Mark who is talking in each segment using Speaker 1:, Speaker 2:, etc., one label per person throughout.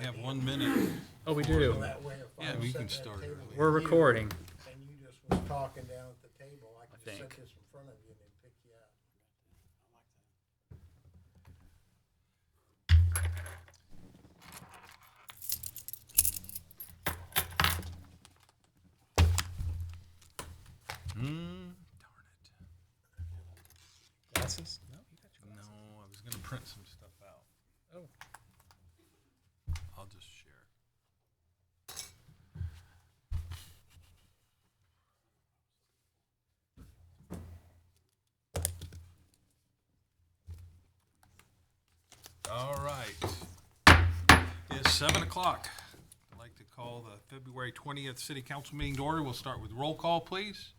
Speaker 1: have 1 minute.
Speaker 2: Oh, we do.
Speaker 3: That way, if
Speaker 1: Yeah,
Speaker 3: I'm
Speaker 1: we
Speaker 3: sitting
Speaker 1: can
Speaker 3: at a
Speaker 1: start
Speaker 3: table
Speaker 1: early.
Speaker 3: with
Speaker 2: We're
Speaker 3: you,
Speaker 2: recording.
Speaker 3: And you just was talking down at the table, I can just set
Speaker 2: think.
Speaker 3: this in front of you and then pick you up.
Speaker 1: Darn it.
Speaker 2: Glasses? No, you got your
Speaker 1: No,
Speaker 2: glasses.
Speaker 1: I was going to print some stuff out.
Speaker 2: Oh,
Speaker 1: I'll just share. All right. It's 7 o'clock. I'd like to call the February 20th City Council meeting to order. We'll start with roll call, please.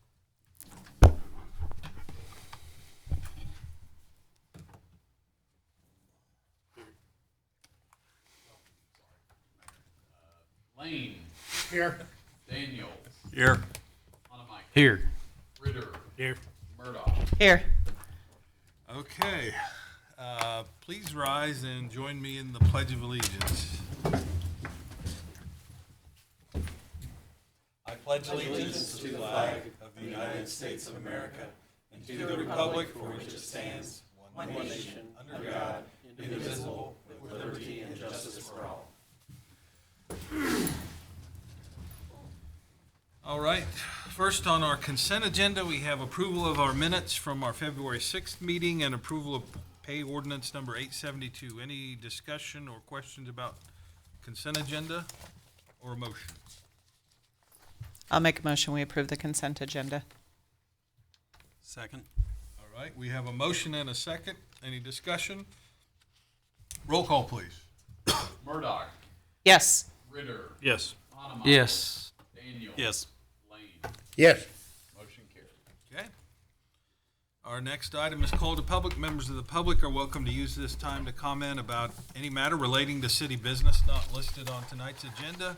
Speaker 4: Lane,
Speaker 3: Here.
Speaker 4: Daniels,
Speaker 1: Here.
Speaker 4: Hanamike,
Speaker 2: here.
Speaker 4: Ritter,
Speaker 1: Here.
Speaker 4: Murdoch.
Speaker 5: Here.
Speaker 1: Okay. Please rise and join me in the Pledge of Allegiance. I pledge allegiance to the flag of the United States of America and to the republic for which it stands, one nation, under God, indivisible, with liberty and justice for all. All right. First on our consent agenda, we have approval of our minutes from our February 6th meeting and approval of pay ordinance number 872. Any discussion or questions about consent agenda or motion?
Speaker 5: I'll make a motion. We approve the consent agenda.
Speaker 1: Second. All right, we have a motion and a second. Any discussion? Roll call, please.
Speaker 4: Murdoch,
Speaker 5: Yes.
Speaker 4: Ritter,
Speaker 1: Yes.
Speaker 4: Hanamike.
Speaker 2: Yes.
Speaker 4: Daniels.
Speaker 1: Yes.
Speaker 4: Lane.
Speaker 3: Yes.
Speaker 4: Motion carried.
Speaker 1: Okay. Our next item is called to public. Members of the public are welcome to use this time to comment about any matter relating to city business not listed on tonight's agenda.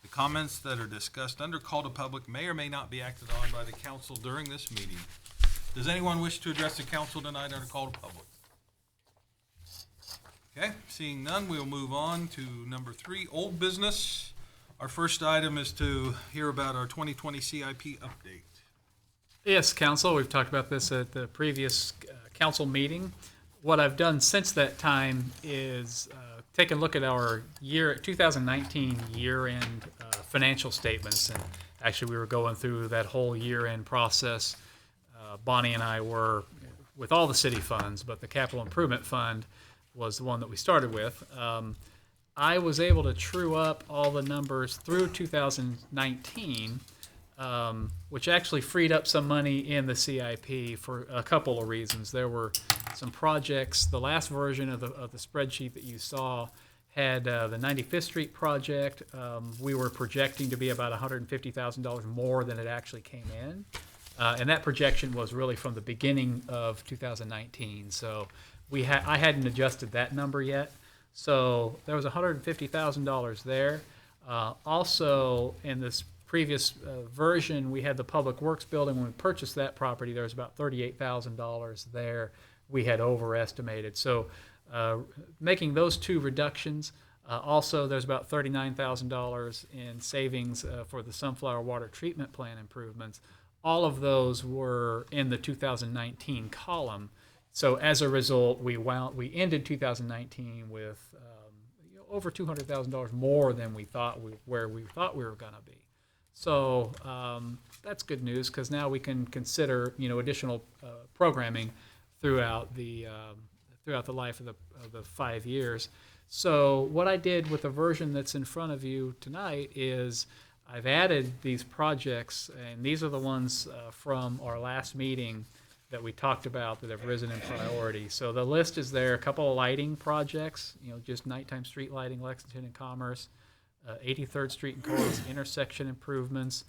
Speaker 1: The comments that are discussed under call to public may or may not be acted on by the council during this meeting. Does anyone wish to address the council tonight under call to public? Okay, seeing none, we'll move on to number 3, old business. Our first item is to hear about our 2020 CIP update.
Speaker 2: Yes, council, we've talked about this at the previous council meeting. What I've done since that time is take a look at our 2019 year-end financial statements. And actually, we were going through that whole year-end process. Bonnie and I were with all the city funds, but the capital improvement fund was the one that we started with. I was able to true up all the numbers through 2019, which actually freed up some money in the CIP for a couple of reasons. There were some projects. The last version of the spreadsheet that you saw had the 95th Street project. We were projecting to be about $150,000 more than it actually came in. And that projection was really from the beginning of 2019. So I hadn't adjusted that number yet. So there was $150,000 there. Also, in this previous version, we had the Public Works building. When we purchased that property, there was about $38,000 there we had overestimated. So making those two reductions, also there's about $39,000 in savings for the sunflower water treatment plant improvements. All of those were in the 2019 column. So as a result, we ended 2019 with over $200,000 more than where we thought we were going to be. So that's good news because now we can consider additional programming throughout the life of the 5 years. So what I did with the version that's in front of you tonight is I've added these projects, and these are the ones from our last meeting that we talked about that have risen in priority. So the list is there. A couple of lighting projects, just nighttime street lighting, Lexington and Commerce, 83rd Street and Coles intersection improvements,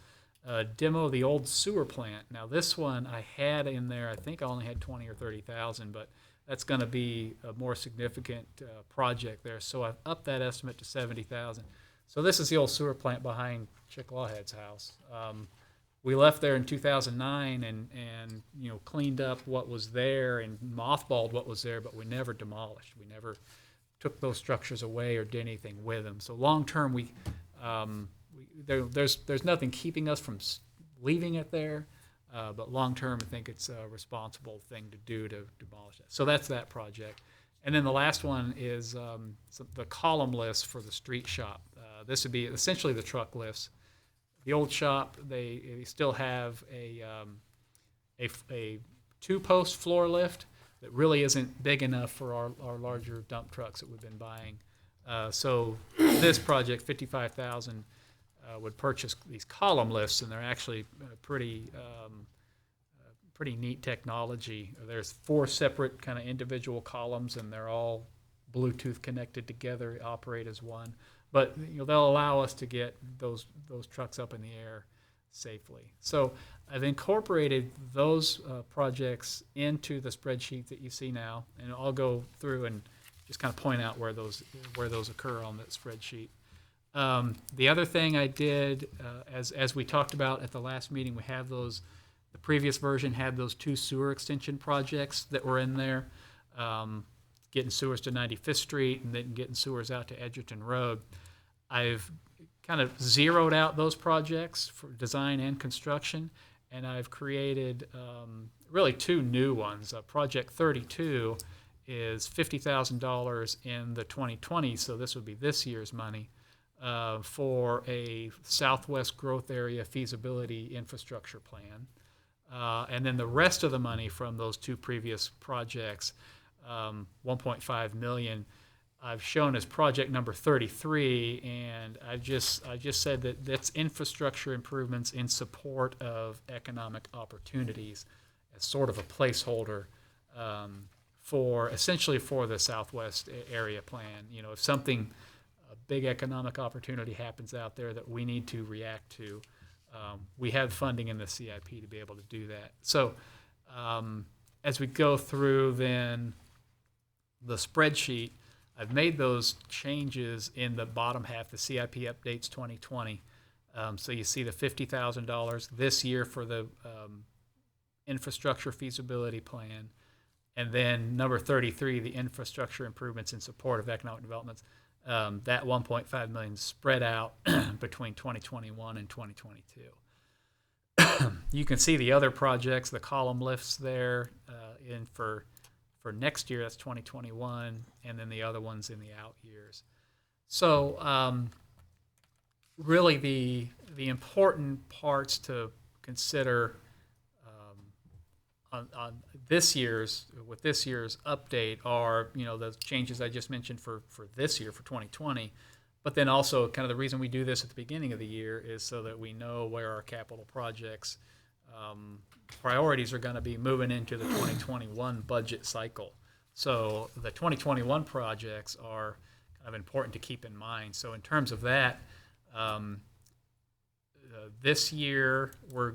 Speaker 2: demo of the old sewer plant. Now this one I had in there, I think I only had 20 or 30,000, but that's going to be a more significant project there. So I've upped that estimate to 70,000. So this is the old sewer plant behind Chick Lawhead's house. We left there in 2009 and cleaned up what was there and mothballed what was there, but we never demolished. We never took those structures away or did anything with them. So long term, there's nothing keeping us from leaving it there, but long term, I think it's a responsible thing to do to demolish it. So that's that project. And then the last one is the column lifts for the street shop. This would be essentially the truck lifts. The old shop, they still have a 2-post floor lift that really isn't big enough for our larger dump trucks that we've been buying. So this project, 55,000, would purchase these column lifts, and they're actually pretty neat technology. There's 4 separate kind of individual columns, and they're all Bluetooth connected together, operate as one. But they'll allow us to get those trucks up in the air safely. So I've incorporated those projects into the spreadsheet that you see now, and I'll go through and just kind of point out where those occur on that spreadsheet. The other thing I did, as we talked about at the last meeting, we have those. The previous version had those 2 sewer extension projects that were in there, getting sewers to 95th Street and then getting sewers out to Edgerton Road. I've kind of zeroed out those projects for design and construction, and I've created really 2 new ones. Project 32 is $50,000 in the 2020, so this would be this year's money, for a Southwest Growth Area feasibility infrastructure plan. And then the rest of the money from those 2 previous projects, $1.5 million, I've shown as project number 33, and I've just said that that's infrastructure improvements in support of economic opportunities as sort of a placeholder for essentially for the Southwest area plan. If a big economic opportunity happens out there that we need to react to, we have funding in the CIP to be able to do that. So as we go through then the spreadsheet, I've made those changes in the bottom half, the CIP updates 2020. So you see the $50,000 this year for the infrastructure feasibility plan. And then number 33, the infrastructure improvements in support of economic developments. That $1.5 million spread out between 2021 and 2022. You can see the other projects, the column lifts there in for next year, that's 2021, and then the other ones in the out years. So really the important parts to consider on this year's update are the changes I just mentioned for this year, for 2020, but then also kind of the reason we do this at the beginning of the year is so that we know where our capital projects priorities are going to be moving into the 2021 budget cycle. So the 2021 projects are kind of important to keep in mind. So in terms of that, this year we're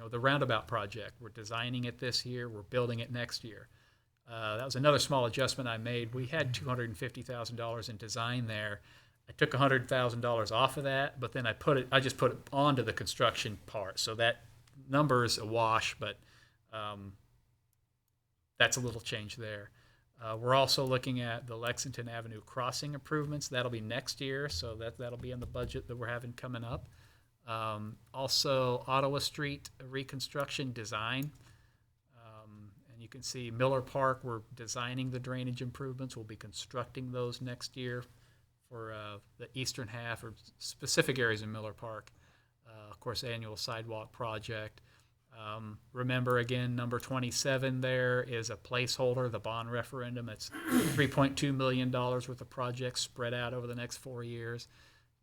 Speaker 2: the roundabout project, we're designing it this year, we're building it next year. That was another small adjustment I made. We had $250,000 in design there. I took $100,000 off of that, but then I just put it onto the construction part. So that number is a wash, but that's a little change there. We're also looking at the Lexington Avenue crossing improvements. That'll be next year, so that'll be in the budget that we're having coming up. Also, Ottawa Street reconstruction design. And you can see Miller Park, we're designing the drainage improvements. We'll be constructing those next year for the eastern half or specific areas in Miller Park. Of course, annual sidewalk project. Remember, again, number 27 there is a placeholder, the bond referendum. It's $3.2 million worth of projects spread out over the next 4 years.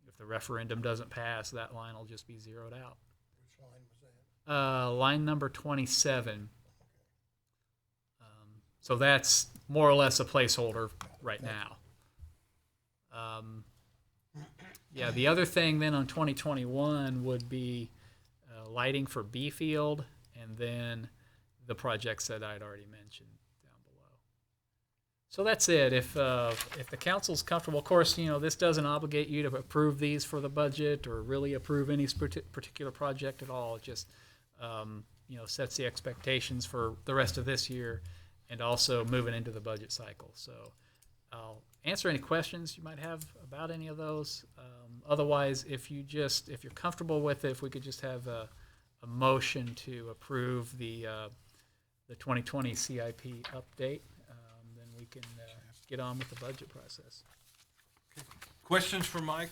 Speaker 2: If the referendum doesn't pass, that line will just be zeroed out.
Speaker 3: Which line was that?
Speaker 2: Line number 27. So that's more or less a placeholder right now. Yeah, the other thing then on 2021 would be lighting for B Field, and then the projects that I'd already mentioned down below. So that's it. If the council's comfortable, of course, this doesn't obligate you to approve these for the budget or really approve any particular project at all. It just sets the expectations for the rest of this year and also moving into the budget cycle. So I'll answer any questions you might have about any of those. Otherwise, if you're comfortable with it, if we could just have a motion to approve the 2020 CIP update, then we can get on with the budget process.
Speaker 1: Questions for Mike?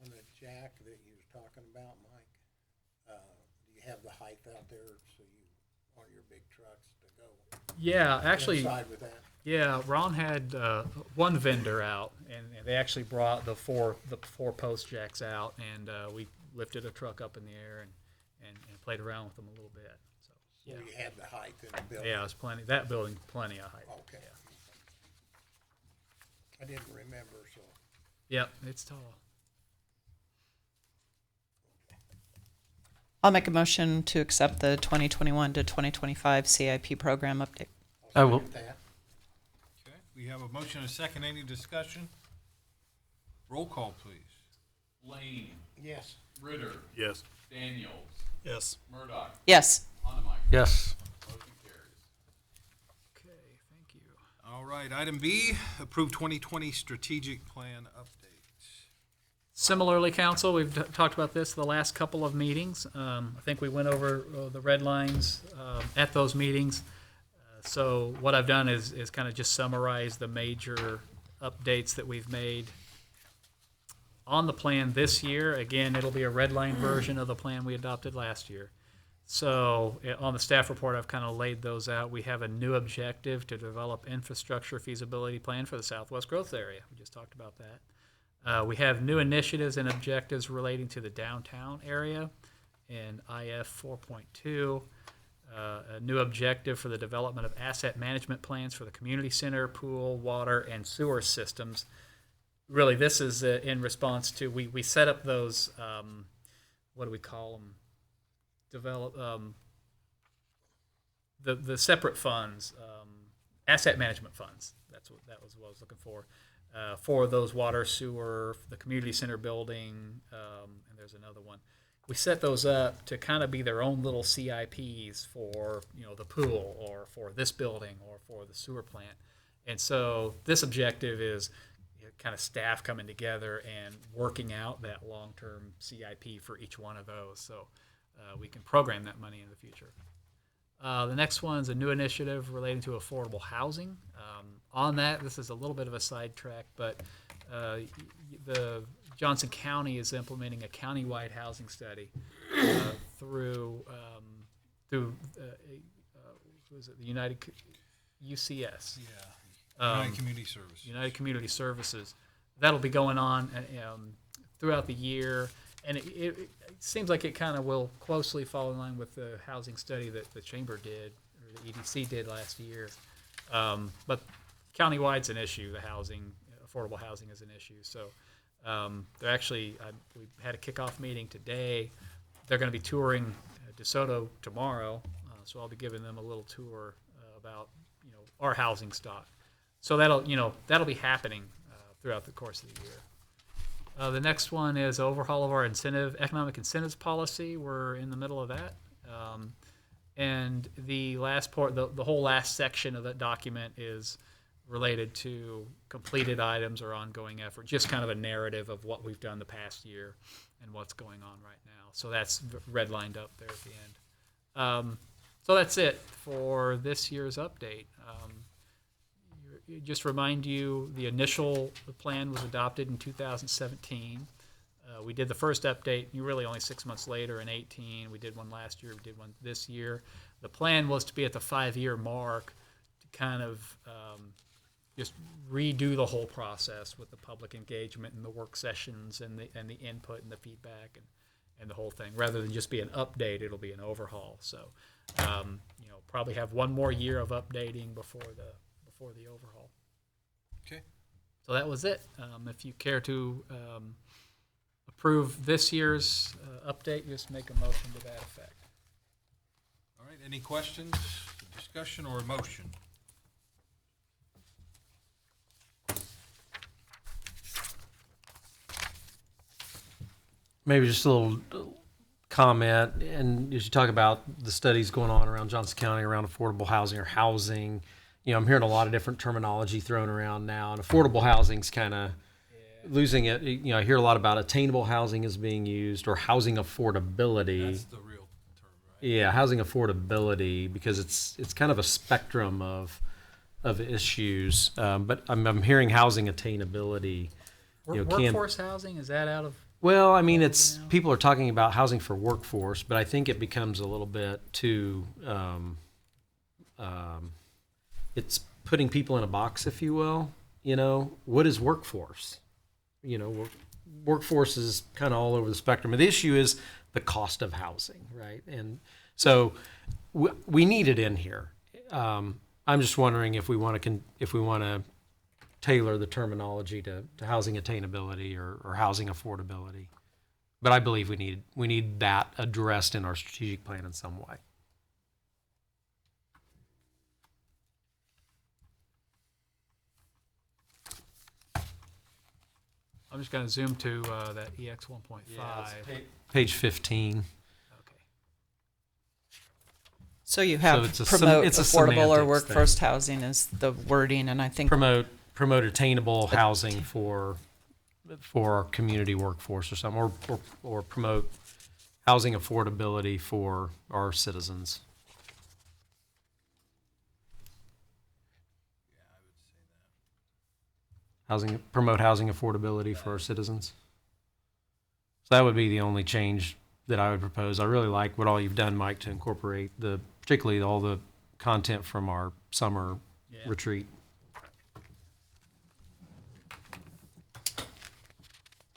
Speaker 3: On the jack that you was talking about, Mike, do you have the height out there so you, on your big trucks to go
Speaker 2: Yeah, actually,
Speaker 3: inside with that?
Speaker 2: yeah, Ron had one vendor out, and they actually brought the four post jacks out, and we lifted a truck up in the air and played around with them a little bit. So
Speaker 3: So
Speaker 2: yeah,
Speaker 3: you had the height in the building?
Speaker 2: yeah, it was plenty. That building, plenty of height.
Speaker 3: Okay.
Speaker 2: Yeah.
Speaker 3: I didn't remember, so.
Speaker 2: Yep, it's tall.
Speaker 5: I'll make a motion to accept the 2021 to 2025 CIP program update.
Speaker 3: I'll
Speaker 6: I will.
Speaker 3: second that.
Speaker 1: Okay, we have a motion and a second. Any discussion? Roll call, please.
Speaker 4: Lane,
Speaker 3: Yes.
Speaker 4: Ritter,
Speaker 6: Yes.
Speaker 4: Daniels,
Speaker 6: Yes.
Speaker 4: Murdock,
Speaker 5: Yes.
Speaker 4: Hannemeyer.
Speaker 6: Yes.
Speaker 4: Motion carries.
Speaker 2: Okay, thank you.
Speaker 1: All right, item B, approve 2020 strategic plan update.
Speaker 2: Similarly, council, we've talked about this the last couple of meetings. I think we went over the red lines at those meetings. So what I've done is kind of just summarize the major updates that we've made on the plan this year. Again, it'll be a red line version of the plan we adopted last year. So on the staff report, I've kind of laid those out. We have a new objective to develop infrastructure feasibility plan for the Southwest Growth Area. We just talked about that. We have new initiatives and objectives relating to the downtown area in IF 4.2. A new objective for the development of asset management plans for the community center, pool, water, and sewer systems. Really, this is in response to, we set up those, what do we call them? The separate funds, asset management funds. That was what I was looking for those water, sewer, the community center building, and there's another one. We set those up to kind of be their own little CIPs for, the pool or for this building or for the sewer plant. And so this objective is kind of staff coming together and working out that long-term CIP for each one of those, so we can program that money in the future. The next one is a new initiative relating to affordable housing. On that, this is a little bit of a sidetrack, but the Johnson County is implementing a countywide housing study through who is it? The United UCS.
Speaker 1: Yeah, United Community Services.
Speaker 2: United Community Services. That'll be going on throughout the year, and it seems like it kind of will closely fall in line with the housing study that the Chamber did, or the EDC did last year. But countywide's an issue. The affordable housing is an issue. So they're actually, we had a kickoff meeting today. They're going to be touring DeSoto tomorrow, so I'll be giving them a little tour about our housing stock. So that'll be happening throughout the course of the year. The next one is overhaul of our economic incentives policy. We're in the middle of that. And the last part, the whole last section of that document is related to completed items or ongoing effort, just kind of a narrative of what we've done the past year and what's going on right now. So that's redlined up there at the end. So that's it for this year's update. Just remind you, the initial plan was adopted in 2017. We did the first update, really only 6 months later in 18. We did one last year, we did one this year. The plan was to be at the 5-year mark to kind of just redo the whole process with the public engagement and the work sessions and the input and the feedback and the whole thing. Rather than just be an update, it'll be an overhaul. So, probably have one more year of updating before the overhaul.
Speaker 1: Okay.
Speaker 2: So that was it. If you care to approve this year's update, just make a motion to that effect.
Speaker 1: All right, any questions, discussion, or motion?
Speaker 6: Maybe just a little comment, and as you talk about the studies going on around Johnson County around affordable housing or housing, I'm hearing a lot of different terminology thrown around now, and affordable housing's kind of losing it. I hear a lot about attainable housing is being used, or housing affordability.
Speaker 1: That's the real term, right?
Speaker 6: Yeah, housing affordability, because it's kind of a spectrum of issues. But I'm hearing housing attainability.
Speaker 2: Workforce housing, is that out of?
Speaker 6: Well, I mean, people are talking about housing for workforce, but I think it becomes a little bit too. It's putting people in a box, if you will. What is workforce? Workforce is kind of all over the spectrum. And the issue is the cost of housing, right? And so we need it in here. I'm just wondering if we want to tailor the terminology to housing attainability or housing affordability. But I believe we need that addressed in our strategic plan in some way.
Speaker 2: I'm just going to zoom to that EX 1.5.
Speaker 6: Page 15.
Speaker 2: Okay.
Speaker 5: So you have
Speaker 6: it's a
Speaker 5: promote
Speaker 6: it's a
Speaker 5: affordable or
Speaker 6: semantics
Speaker 5: workforce
Speaker 6: thing.
Speaker 5: housing is the wording, and I think
Speaker 6: Promote attainable housing for our community workforce or something, or promote housing affordability for our citizens. Promote housing affordability for our citizens. So that would be the only change that I would propose. I really like what all you've done, Mike, to incorporate particularly all the content from our summer retreat.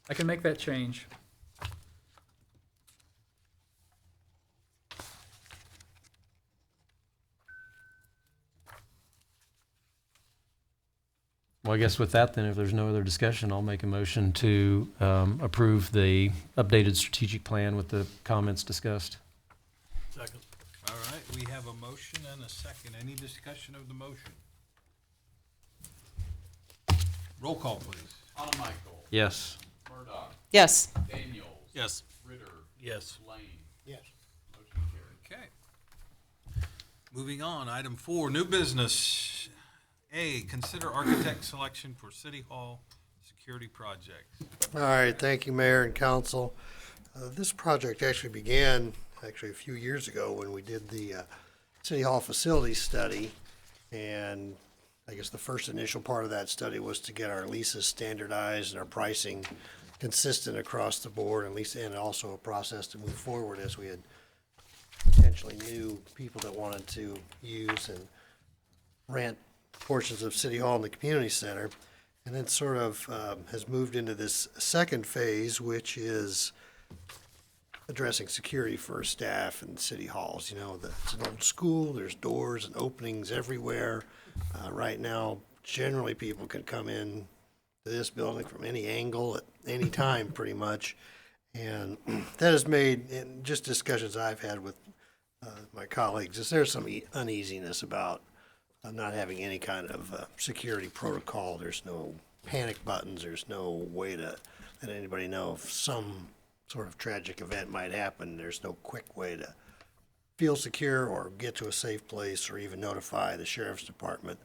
Speaker 2: I can make that change.
Speaker 6: Well, I guess with that, then, if there's no other discussion, I'll make a motion to approve the updated strategic plan with the comments discussed.
Speaker 1: Second. All right, we have a motion and a second. Any discussion of the motion? Roll call, please.
Speaker 4: Michael,
Speaker 6: Yes.
Speaker 4: Murdoch,
Speaker 5: yes.
Speaker 4: Daniels.
Speaker 1: Yes.
Speaker 4: Ritter,
Speaker 1: Yes.
Speaker 4: Lane.
Speaker 3: Yes.
Speaker 4: Motion carried.
Speaker 1: Okay. Moving on, item 4, new business. A, consider architect selection for City Hall security projects.
Speaker 7: All right, thank you, Mayor and Council. This project actually began a few years ago when we did the City Hall facility study. And I guess the first initial part of that study was to get our leases standardized and our pricing consistent across the board, and also a process to move forward as we had potentially new people that wanted to use and rent portions of City Hall and the community center. And then sort of has moved into this second phase, which is addressing security for staff and city halls. It's an old school, there's doors and openings everywhere. Right now, generally people can come in to this building from any angle at any time, pretty much. And that has made, in just discussions I've had with my colleagues, is there's some uneasiness about not having any kind of security protocol. There's no panic buttons. There's no way to let anybody know if some sort of tragic event might happen. There's no quick way to feel secure or get to a safe place or even notify the sheriff's department,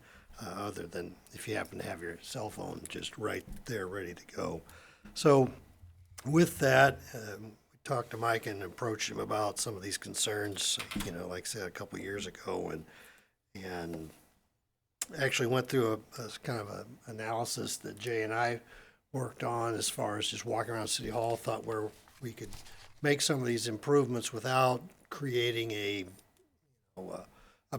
Speaker 7: other than if you happen to have your cell phone just right there ready to go. So with that, we talked to Mike and approached him about some of these concerns, like I said, a couple of years ago, and actually went through a kind of an analysis that Jay and I worked on as far as just walking around City Hall, thought where we could make some of these improvements without creating a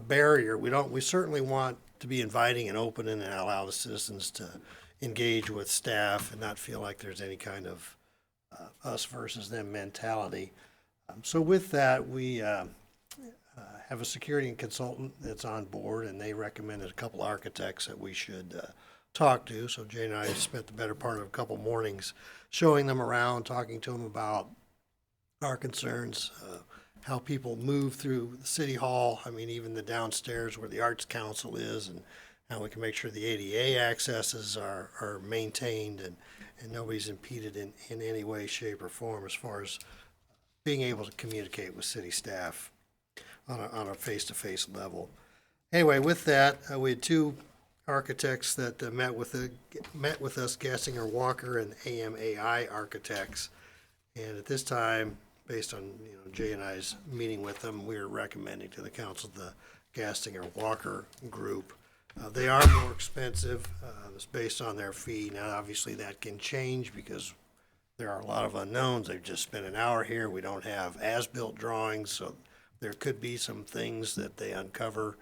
Speaker 7: barrier. We certainly want to be inviting and open and allow the citizens to engage with staff and not feel like there's any kind of us versus them mentality. So with that, we have a security consultant that's on board, and they recommended a couple architects that we should talk to. So Jay and I spent the better part of a couple mornings showing them around, talking to them about our concerns, how people move through the City Hall. I mean, even the downstairs where the Arts Council is, and how we can make sure the ADA accesses are maintained and nobody's impeded in any way, shape, or form as far as being able to communicate with city staff on a face-to-face level. Anyway, with that, we had two architects that met with us, Gassinger Walker and AMAI Architects. And at this time, based on Jay and I's meeting with them, we are recommending to the council the Gastinger Walker group. They are more expensive. It's based on their fee. Now, obviously, that can change because there are a lot of unknowns. They've just spent an hour here. We don't have as-built drawings, so there could be some things that they uncover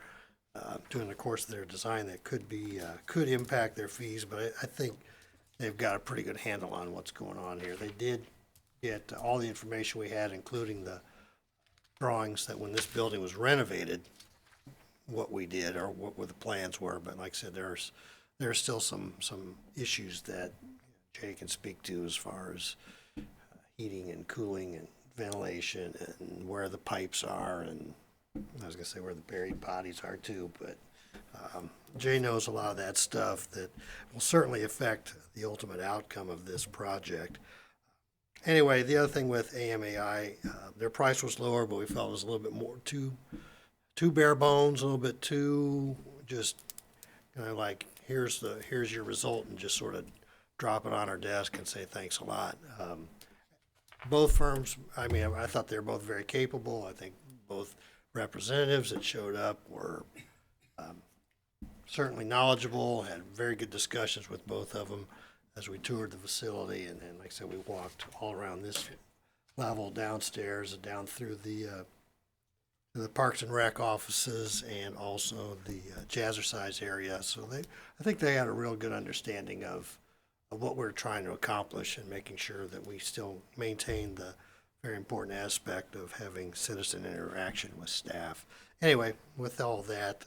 Speaker 7: during the course of their design that could impact their fees. But I think they've got a pretty good handle on what's going on here. They did get all the information we had, including the drawings that when this building was renovated, what we did or what the plans were. But like I said, there's still some issues that Jay can speak to as far as heating and cooling and ventilation and where the pipes are, and I was gonna say where the buried bodies are too, but Jay knows a lot of that stuff that will certainly affect the ultimate outcome of this project. Anyway, the other thing with AMAI, their price was lower, but we felt it was a little bit more too bare bones, a little bit too just kind of like here's your result, and just sort of drop it on our desk and say thanks a lot. Both firms, I mean, I thought they were both very capable. I think both representatives that showed up were certainly knowledgeable, had very good discussions with both of them as we toured the facility. And like I said, we walked all around this level, downstairs and down through the Parks and Rec offices and also the Jazzercise area. So I think they had a real good understanding of what we're trying to accomplish and making sure that we still maintain the very important aspect of having citizen interaction with staff. Anyway, with all that,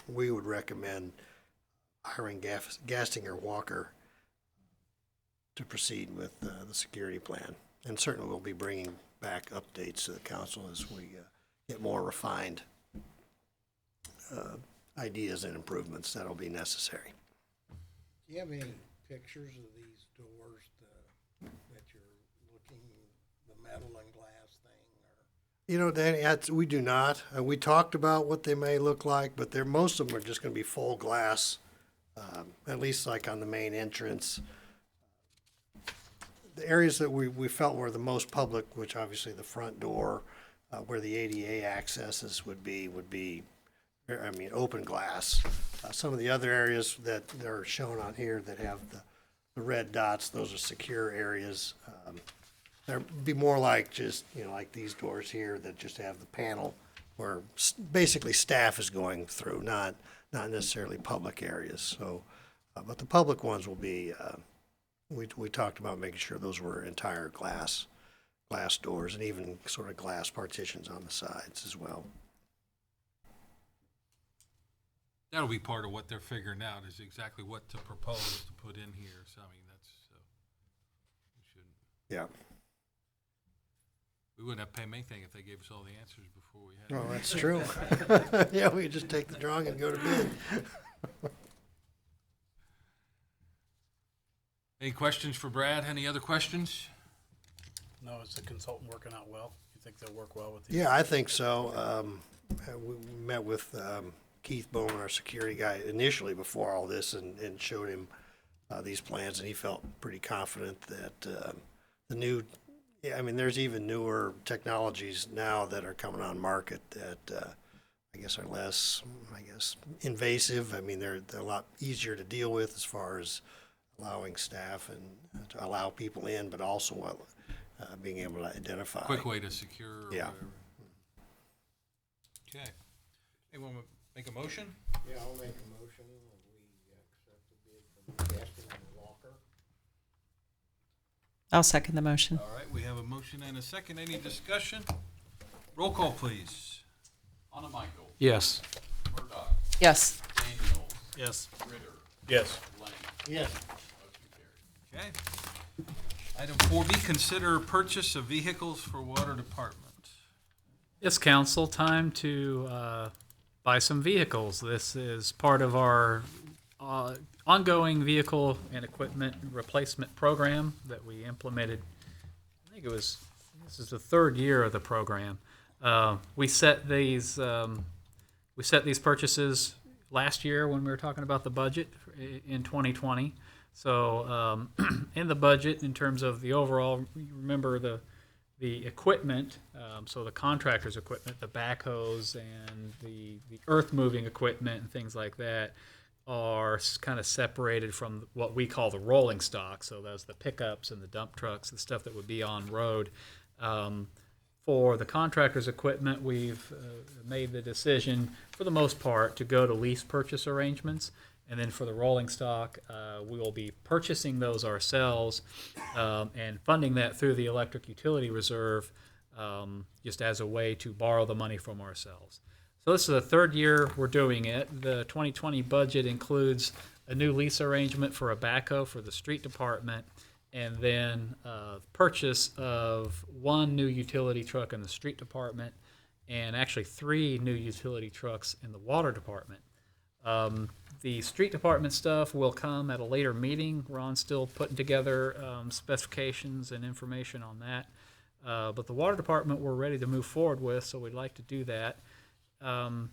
Speaker 7: we would recommend hiring Gastinger Walker to proceed with the security plan. And certainly we'll be bringing back updates to the council as we get more refined ideas and improvements that'll be necessary.
Speaker 3: Do you have any pictures of these doors that you're looking, the metal and glass thing? Or?
Speaker 7: Danny, we do not. We talked about what they may look like, but most of them are just going to be full glass, at least like on the main entrance. The areas that we felt were the most public, which obviously the front door, where the ADA accesses would be, open glass. Some of the other areas that are shown on here that have the red dots, those are secure areas. There'd be more like just, like these doors here that just have the panel where basically staff is going through, not necessarily public areas. So, but the public ones will be, we talked about making sure those were entire glass doors and even sort of glass partitions on the sides as well.
Speaker 1: That'll be part of what they're figuring out, is exactly what to propose to put in here. So, I mean, we shouldn't.
Speaker 7: Yeah.
Speaker 1: We wouldn't have to pay them anything if they gave us all the answers before we had
Speaker 7: Oh,
Speaker 1: them.
Speaker 7: that's true. Yeah, we could just take the drawing and go to bed.
Speaker 1: Any questions for Brad? Any other questions?
Speaker 8: No, is the consultant working out well? You think they'll work well with you?
Speaker 7: Yeah, I think so. We met with Keith Bowman, our security guy, initially before all this, and showed him these plans, and he felt pretty confident that there's even newer technologies now that are coming on market that I guess are less, invasive. I mean, they're a lot easier to deal with as far as allowing staff and to allow people in, but also being able to identify.
Speaker 1: Quick way to secure or
Speaker 7: Yeah.
Speaker 1: whatever. Okay. Anyone make a motion?
Speaker 3: Yeah, I'll make a motion that we accept the bid from Gastinger and Walker.
Speaker 5: I'll second the motion.
Speaker 1: All right, we have a motion and a second. Any discussion? Roll call, please.
Speaker 4: Anna Michael,
Speaker 6: Yes.
Speaker 4: Murdoch,
Speaker 5: Yes.
Speaker 4: Daniel,
Speaker 8: Yes.
Speaker 4: Ritter,
Speaker 8: Yes.
Speaker 4: Lane,
Speaker 3: Yes.
Speaker 4: motion carried.
Speaker 1: Okay. Item 4B, consider purchase of vehicles for water department.
Speaker 2: Yes, council, time to buy some vehicles. This is part of our ongoing vehicle and equipment replacement program that we implemented, I think it was this is the third year of the program. We set these purchases last year when we were talking about the budget in 2020. So in the budget, in terms of the overall, you remember the equipment, so the contractor's equipment, the backhoes and the earth moving equipment and things like that are kind of separated from what we call the rolling stock. So that's the pickups and the dump trucks, the stuff that would be on road. For the contractor's equipment, we've made the decision, for the most part, to go to lease purchase arrangements. And then for the rolling stock, we will be purchasing those ourselves and funding that through the electric utility reserve, just as a way to borrow the money from ourselves. So this is the third year we're doing it. The 2020 budget includes a new lease arrangement for a backhoe for the street department, and then purchase of one new utility truck in the street department, and actually 3 new utility trucks in the water department. The street department stuff will come at a later meeting. Ron's still putting together specifications and information on that. But the water department we're ready to move forward with, so we'd like to do that. In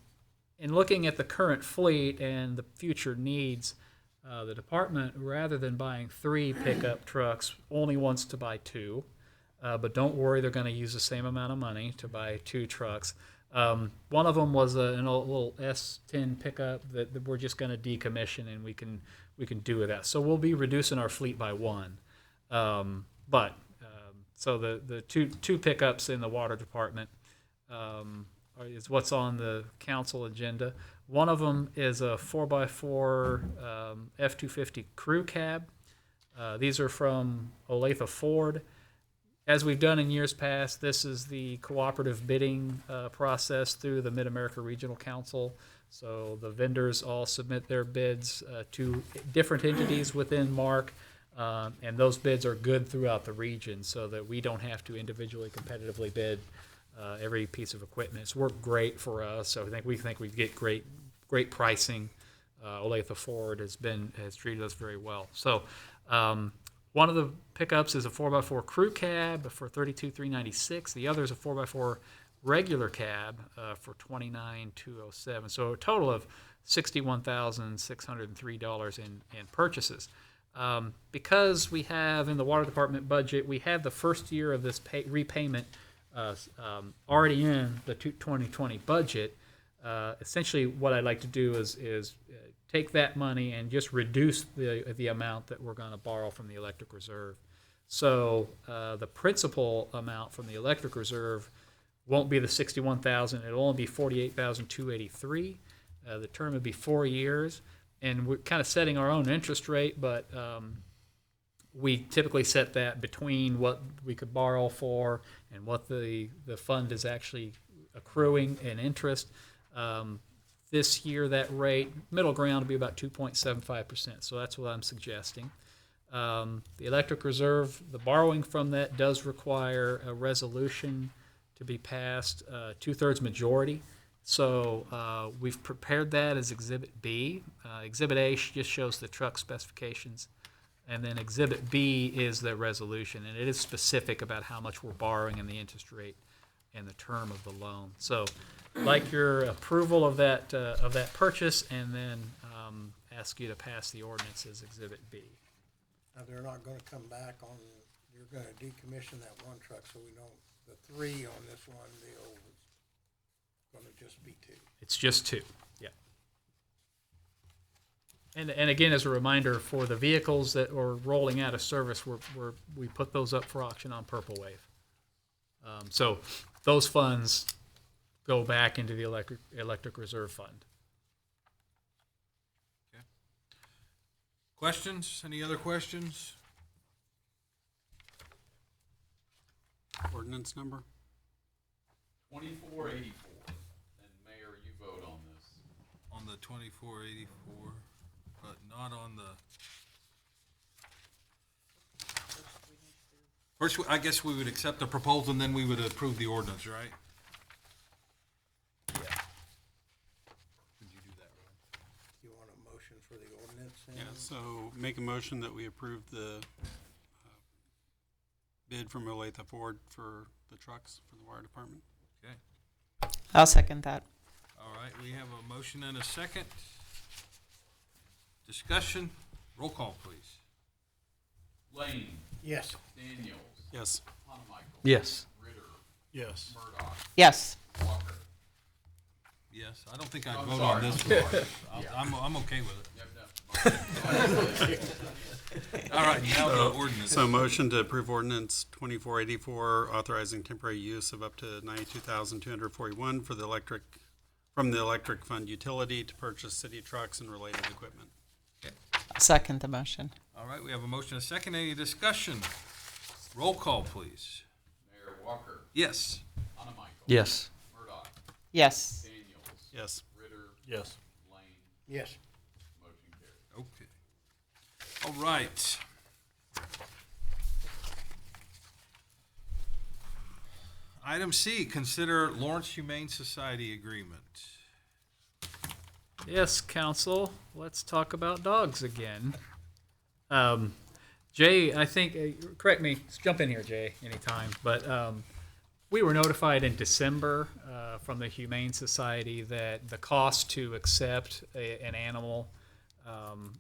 Speaker 2: looking at the current fleet and the future needs, the department, rather than buying 3 pickup trucks, only wants to buy 2. But don't worry, they're going to use the same amount of money to buy 2 trucks. One of them was an old little S10 pickup that we're just going to decommission, and we can do with that. So we'll be reducing our fleet by 1. So the two pickups in the water department is what's on the council agenda. One of them is a 4x4 F-250 crew cab. These are from Olathe Ford. As we've done in years past, this is the cooperative bidding process through the Mid-America Regional Council. So the vendors all submit their bids to different entities within MARC, and those bids are good throughout the region so that we don't have to individually competitively bid every piece of equipment. It's worked great for us, so we think we get great pricing. Olathe Ford has treated us very well. So one of the pickups is a 4x4 crew cab for $32,396. The other is a 4x4 regular cab for $29,207. So a total of $61,603 in purchases. Because we have in the water department budget, we have the first year of this repayment already in the 2020 budget. Essentially, what I'd like to do is take that money and just reduce the amount that we're going to borrow from the electric reserve. So the principal amount from the electric reserve won't be the $61,000. It'll only be $48,283. The term would be 4 years, and we're kind of setting our own interest rate, but we typically set that between what we could borrow for and what the fund is actually accruing in interest. This year, that rate, middle ground, will be about 2.75%. So that's what I'm suggesting. The electric reserve, the borrowing from that does require a resolution to be passed, 2/3 majority. So we've prepared that as Exhibit B. Exhibit A just shows the truck specifications, and then Exhibit B is the resolution, and it is specific about how much we're borrowing and the interest rate and the term of the loan. So I'd like your approval of that purchase, and then ask you to pass the ordinance as Exhibit B.
Speaker 3: Now, they're not gonna come back on, you're gonna decommission that one truck, so we don't, the 3 on this one deal is gonna just be 2.
Speaker 2: It's just 2, yeah. And again, as a reminder, for the vehicles that are rolling out of service, we put those up for auction on Purple Wave. So those funds go back into the electric reserve fund.
Speaker 1: Okay. Questions? Any other questions?
Speaker 8: Ordinance number?
Speaker 4: 2484. And Mayor, you vote on this.
Speaker 1: On the 2484, but not on the. First, I guess we would accept the proposal and then we would approve the ordinance, right? Yeah. Could you do that, Ron?
Speaker 3: You want a motion for the ordinance then?
Speaker 8: Yeah, so make a motion that we approve the
Speaker 9: bid from Olathe Ford for the trucks for the wire department.
Speaker 1: Okay.
Speaker 5: I'll second that.
Speaker 1: All right, we have a motion and a second. Discussion. Roll call, please.
Speaker 4: Lane,
Speaker 3: Yes.
Speaker 4: Daniels,
Speaker 9: Yes.
Speaker 4: Hanamichael.
Speaker 6: Yes.
Speaker 4: Ritter,
Speaker 8: Yes.
Speaker 4: Murdoch,
Speaker 5: Yes.
Speaker 4: Walker.
Speaker 1: Yes, I don't think I'd
Speaker 4: I'm
Speaker 1: vote
Speaker 4: sorry,
Speaker 1: on this
Speaker 4: I'm
Speaker 1: one.
Speaker 4: sorry.
Speaker 1: I'm okay with it.
Speaker 4: Yep, no.
Speaker 1: All right, now the ordinance.
Speaker 9: So motion to approve ordinance 2484, authorizing temporary use of up to 92,241 for the from the electric fund utility to purchase city trucks and related equipment.
Speaker 5: I'll second the motion.
Speaker 1: All right, we have a motion and a second. Any discussion? Roll call, please.
Speaker 4: Mayor Walker,
Speaker 1: Yes.
Speaker 4: Hanamichael.
Speaker 6: Yes.
Speaker 4: Murdoch,
Speaker 5: Yes.
Speaker 4: Daniels.
Speaker 9: Yes.
Speaker 4: Ritter,
Speaker 8: Yes.
Speaker 4: Lane,
Speaker 3: Yes.
Speaker 4: motion carried.
Speaker 1: Okay. All right. Item C, consider Lawrence Humane Society agreement.
Speaker 2: Yes, council, let's talk about dogs again. Jay, I think, correct me, jump in here, Jay, anytime, but we were notified in December from the Humane Society that the cost to accept an animal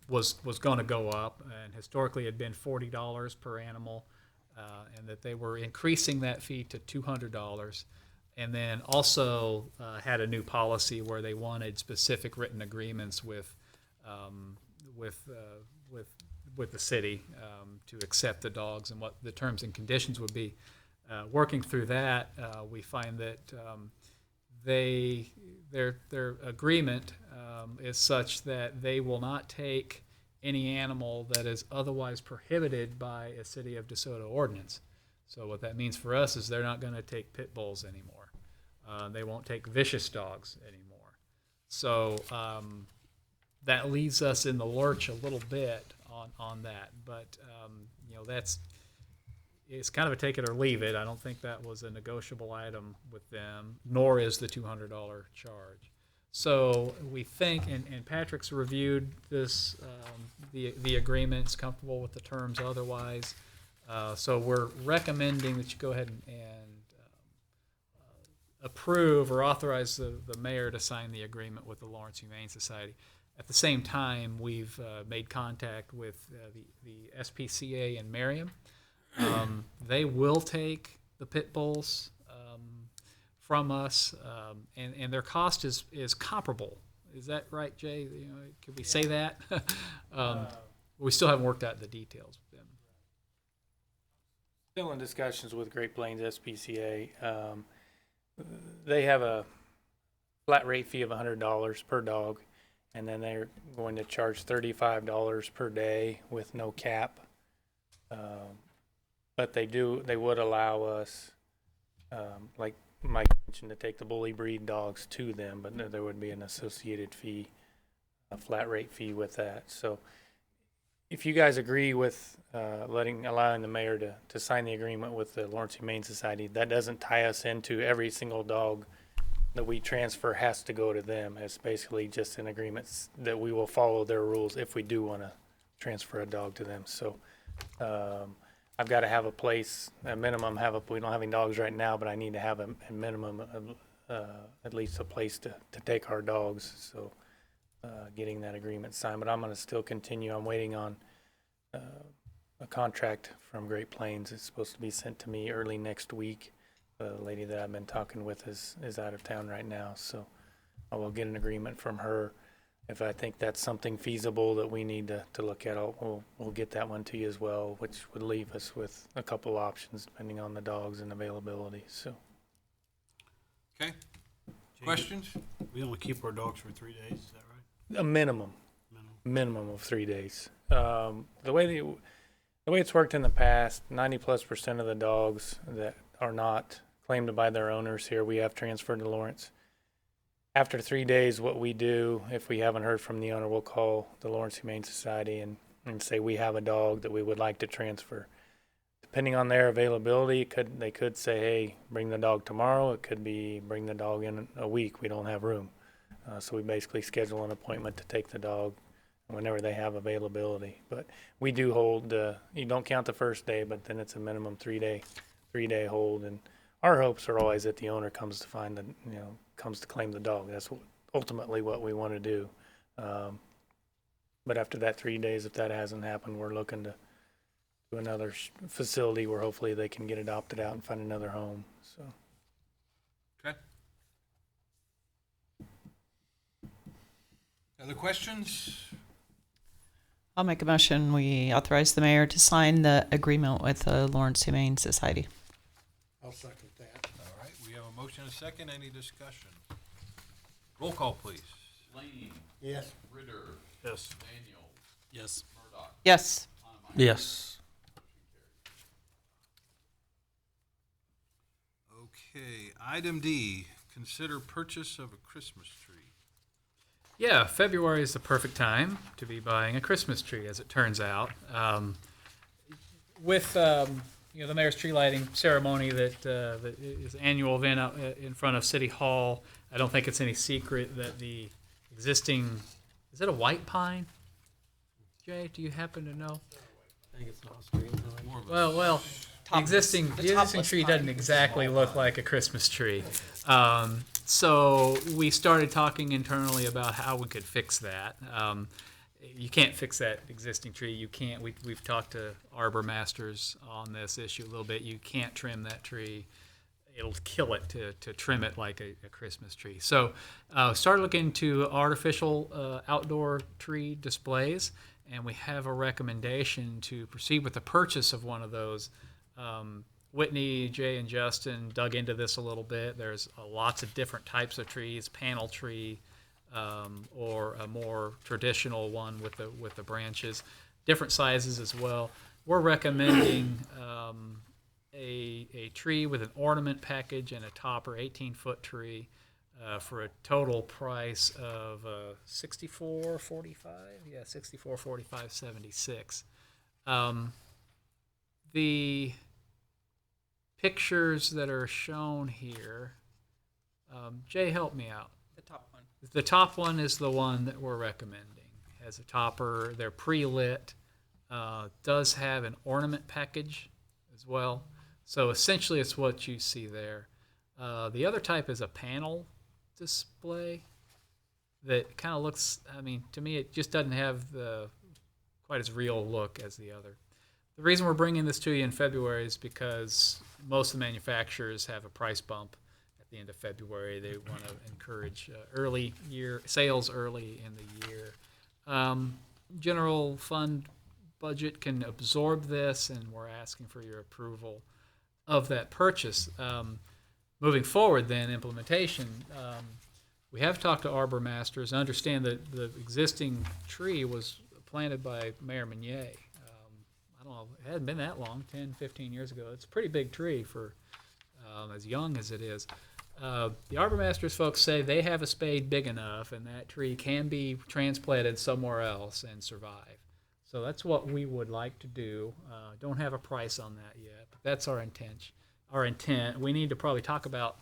Speaker 2: was going to go up, and historically had been $40 per animal, and that they were increasing that fee to $200. And then also had a new policy where they wanted specific written agreements with the city to accept the dogs and what the terms and conditions would be. Working through that, we find that their agreement is such that they will not take any animal that is otherwise prohibited by a City of DeSoto ordinance. So what that means for us is they're not going to take pit bulls anymore. They won't take vicious dogs anymore. So that leaves us in the lurch a little bit on that. But it's kind of a take it or leave it. I don't think that was a negotiable item with them, nor is the $200 charge. So we think, and Patrick's reviewed this, the agreement's comfortable with the terms otherwise. So we're recommending that you go ahead and approve or authorize the mayor to sign the agreement with the Lawrence Humane Society. At the same time, we've made contact with the SPCA in Merriam. They will take the pit bulls from us, and their cost is comparable. Is that right, Jay? Could we say that? We still haven't worked out the details with them.
Speaker 10: Still in discussions with Great Plains SPCA. They have a flat rate fee of $100 per dog, and then they're going to charge $35 per day with no cap. But they would allow us, like Mike mentioned, to take the bully breed dogs to them, but there would be an associated fee, a flat rate fee with that. So if you guys agree with allowing the mayor to sign the agreement with the Lawrence Humane Society, that doesn't tie us into every single dog that we transfer has to go to them. It's basically just an agreement that we will follow their rules if we do want to transfer a dog to them. So I've got to have a place, a minimum, we don't have any dogs right now, but I need to have a minimum of at least a place to take our dogs. So getting that agreement signed, but I'm going to still continue. I'm waiting on a contract from Great Plains. It's supposed to be sent to me early next week. The lady that I've been talking with is out of town right now, so I will get an agreement from her. If I think that's something feasible that we need to look at, we'll get that one to you as well, which would leave us with a couple options depending on the dogs and availability. So.
Speaker 1: Okay. Questions?
Speaker 8: We only keep our dogs for 3 days, is that right?
Speaker 10: A minimum of 3 days. The way it's worked in the past, 90+% of the dogs that are not claimed by their owners here, we have transferred to Lawrence. After 3 days, what we do, if we haven't heard from the owner, we'll call the Lawrence Humane Society and say we have a dog that we would like to transfer. Depending on their availability, they could say, hey, bring the dog tomorrow. It could be bring the dog in a week. We don't have room. So we basically schedule an appointment to take the dog whenever they have availability. But we do hold, you don't count the first day, but then it's a minimum 3-day hold. And our hopes are always that the owner comes to find the, comes to claim the dog. That's ultimately what we want to do. But after that 3 days, if that hasn't happened, we're looking to another facility where hopefully they can get adopted out and find another home. So.
Speaker 1: Okay. Other questions?
Speaker 5: I'll make a motion. We authorize the mayor to sign the agreement with the Lawrence Humane Society.
Speaker 3: I'll second that.
Speaker 1: All right, we have a motion and a second. Any discussion? Roll call, please.
Speaker 4: Lane,
Speaker 3: Yes.
Speaker 4: Ritter,
Speaker 8: Yes.
Speaker 4: Daniels,
Speaker 9: Yes.
Speaker 4: Murdoch,
Speaker 5: Yes.
Speaker 4: Heinemeier.
Speaker 6: Yes.
Speaker 1: Okay, item D, consider purchase of a Christmas tree.
Speaker 2: Yeah, February is the perfect time to be buying a Christmas tree, as it turns out. With the mayor's tree lighting ceremony that is an annual event out in front of City Hall, I don't think it's any secret that the existing, is it a white pine? Jay, do you happen to know?
Speaker 6: I think it's an Austrian pine.
Speaker 1: More of a
Speaker 2: Well, the
Speaker 5: Topless.
Speaker 2: existing
Speaker 5: The
Speaker 2: the existing
Speaker 5: topless
Speaker 2: tree
Speaker 5: pine.
Speaker 2: doesn't exactly look like a Christmas tree. So we started talking internally about how we could fix that. You can't fix that existing tree. You can't. We've talked to arbor masters on this issue a little bit. You can't trim that tree. It'll kill it to trim it like a Christmas tree. So started looking into artificial outdoor tree displays, and we have a recommendation to proceed with the purchase of one of those. Whitney, Jay, and Justin dug into this a little bit. There's lots of different types of trees, panel tree, or a more traditional one with the branches, different sizes as well. We're recommending a tree with an ornament package and a topper, 18-foot tree, for a total price of $64.45. Yeah, $64.45.76. The pictures that are shown here, Jay, help me out.
Speaker 5: The top one.
Speaker 2: The top one is the one that we're recommending. It has a topper. They're pre-lit. Does have an ornament package as well. So essentially, it's what you see there. The other type is a panel display that kind of looks. I mean, to me, it just doesn't have the quite as real look as the other. The reason we're bringing this to you in February is because most of the manufacturers have a price bump at the end of February. They want to encourage early year sales early in the year. General fund budget can absorb this, and we're asking for your approval of that purchase. Moving forward, then implementation. We have talked to arbor masters. I understand that the existing tree was planted by Mayor Meunier. I don't know, it hadn't been that long, 10, 15 years ago. It's a pretty big tree for as young as it is. The arbor masters folks say they have a spade big enough and that tree can be transplanted somewhere else and survive. So that's what we would like to do. Don't have a price on that yet, but that's our intent. We need to probably talk about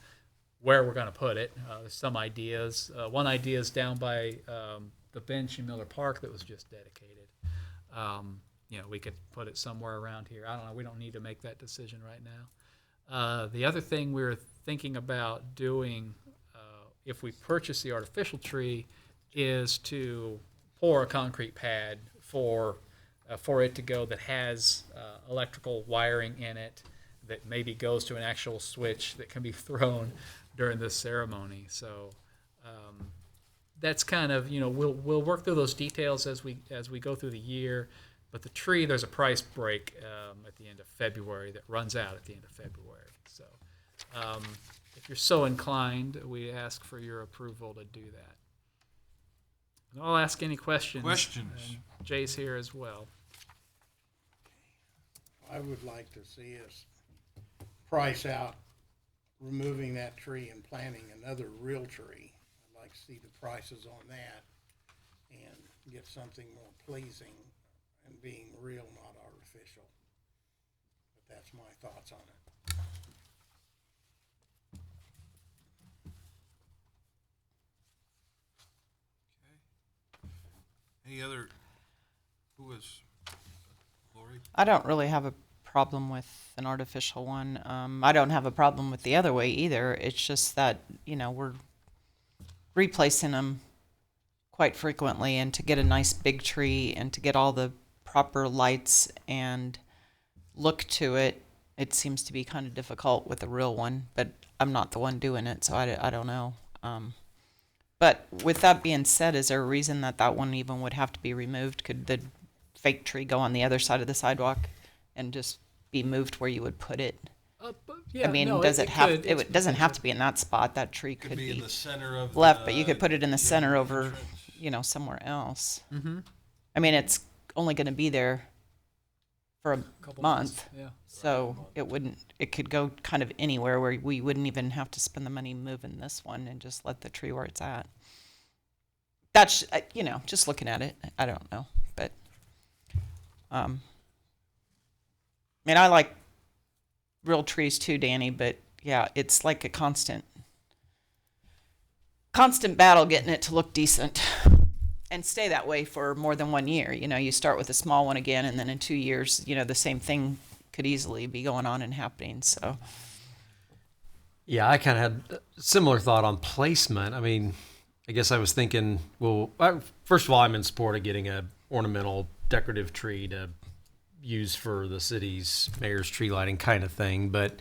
Speaker 2: where we're going to put it. There's some ideas. One idea is down by the bench in Miller Park that was just dedicated. We could put it somewhere around here. I don't know. We don't need to make that decision right now. The other thing we're thinking about doing, if we purchase the artificial tree, is to pour a concrete pad for it to go that has electrical wiring in it that maybe goes to an actual switch that can be thrown during this ceremony. So that's kind of, we'll work through those details as we go through the year. But the tree, there's a price break at the end of February that runs out at the end of February. So if you're so inclined, we ask for your approval to do that. And I'll ask any questions. And Jay's here as well.
Speaker 3: I would like to see us price out removing that tree and planting another real tree. I'd like to see the prices on that and get something more pleasing and being real, not artificial. But that's my thoughts on it.
Speaker 1: Any Any other, who was, Lori?
Speaker 5: I don't really have a problem with an artificial one. I don't have a problem with the other way either. It's just that, we're replacing them quite frequently, and to get a nice big tree and to get all the proper lights and look to it, it seems to be kind of difficult with a real one, but I'm not the one doing it, so I don't know. But with that being said, is there a reason that one even would have to be removed? Could the fake tree go on the other side of the sidewalk and just be moved where you would put it?
Speaker 2: Yeah,
Speaker 5: I mean,
Speaker 2: no,
Speaker 5: does it have,
Speaker 2: could.
Speaker 5: it doesn't have to be in that spot. That tree
Speaker 1: Could
Speaker 5: could
Speaker 1: be in
Speaker 5: be
Speaker 1: the center of
Speaker 5: left,
Speaker 1: the
Speaker 5: but you could put it in the center over,
Speaker 1: entrance.
Speaker 5: somewhere else.
Speaker 2: Mm-hmm.
Speaker 5: I mean, it's only going to be there for a
Speaker 2: Couple
Speaker 5: month.
Speaker 2: months, yeah.
Speaker 5: So it could go kind of anywhere where we wouldn't even have to spend the money moving this one and just let the tree where it's at. That's, just looking at it, I don't know, but, I mean, I like real trees too, Danny, but yeah, it's like a constant battle getting it to look decent and stay that way for more than 1 year. You start with a small one again, and then in 2 years, the same thing could easily be going on and happening. So,
Speaker 6: Yeah, I kind of had a similar thought on placement. I mean, I guess I was thinking, well, first of all, I'm in support of getting a ornamental decorative tree to use for the city's mayor's tree lighting kind of thing. But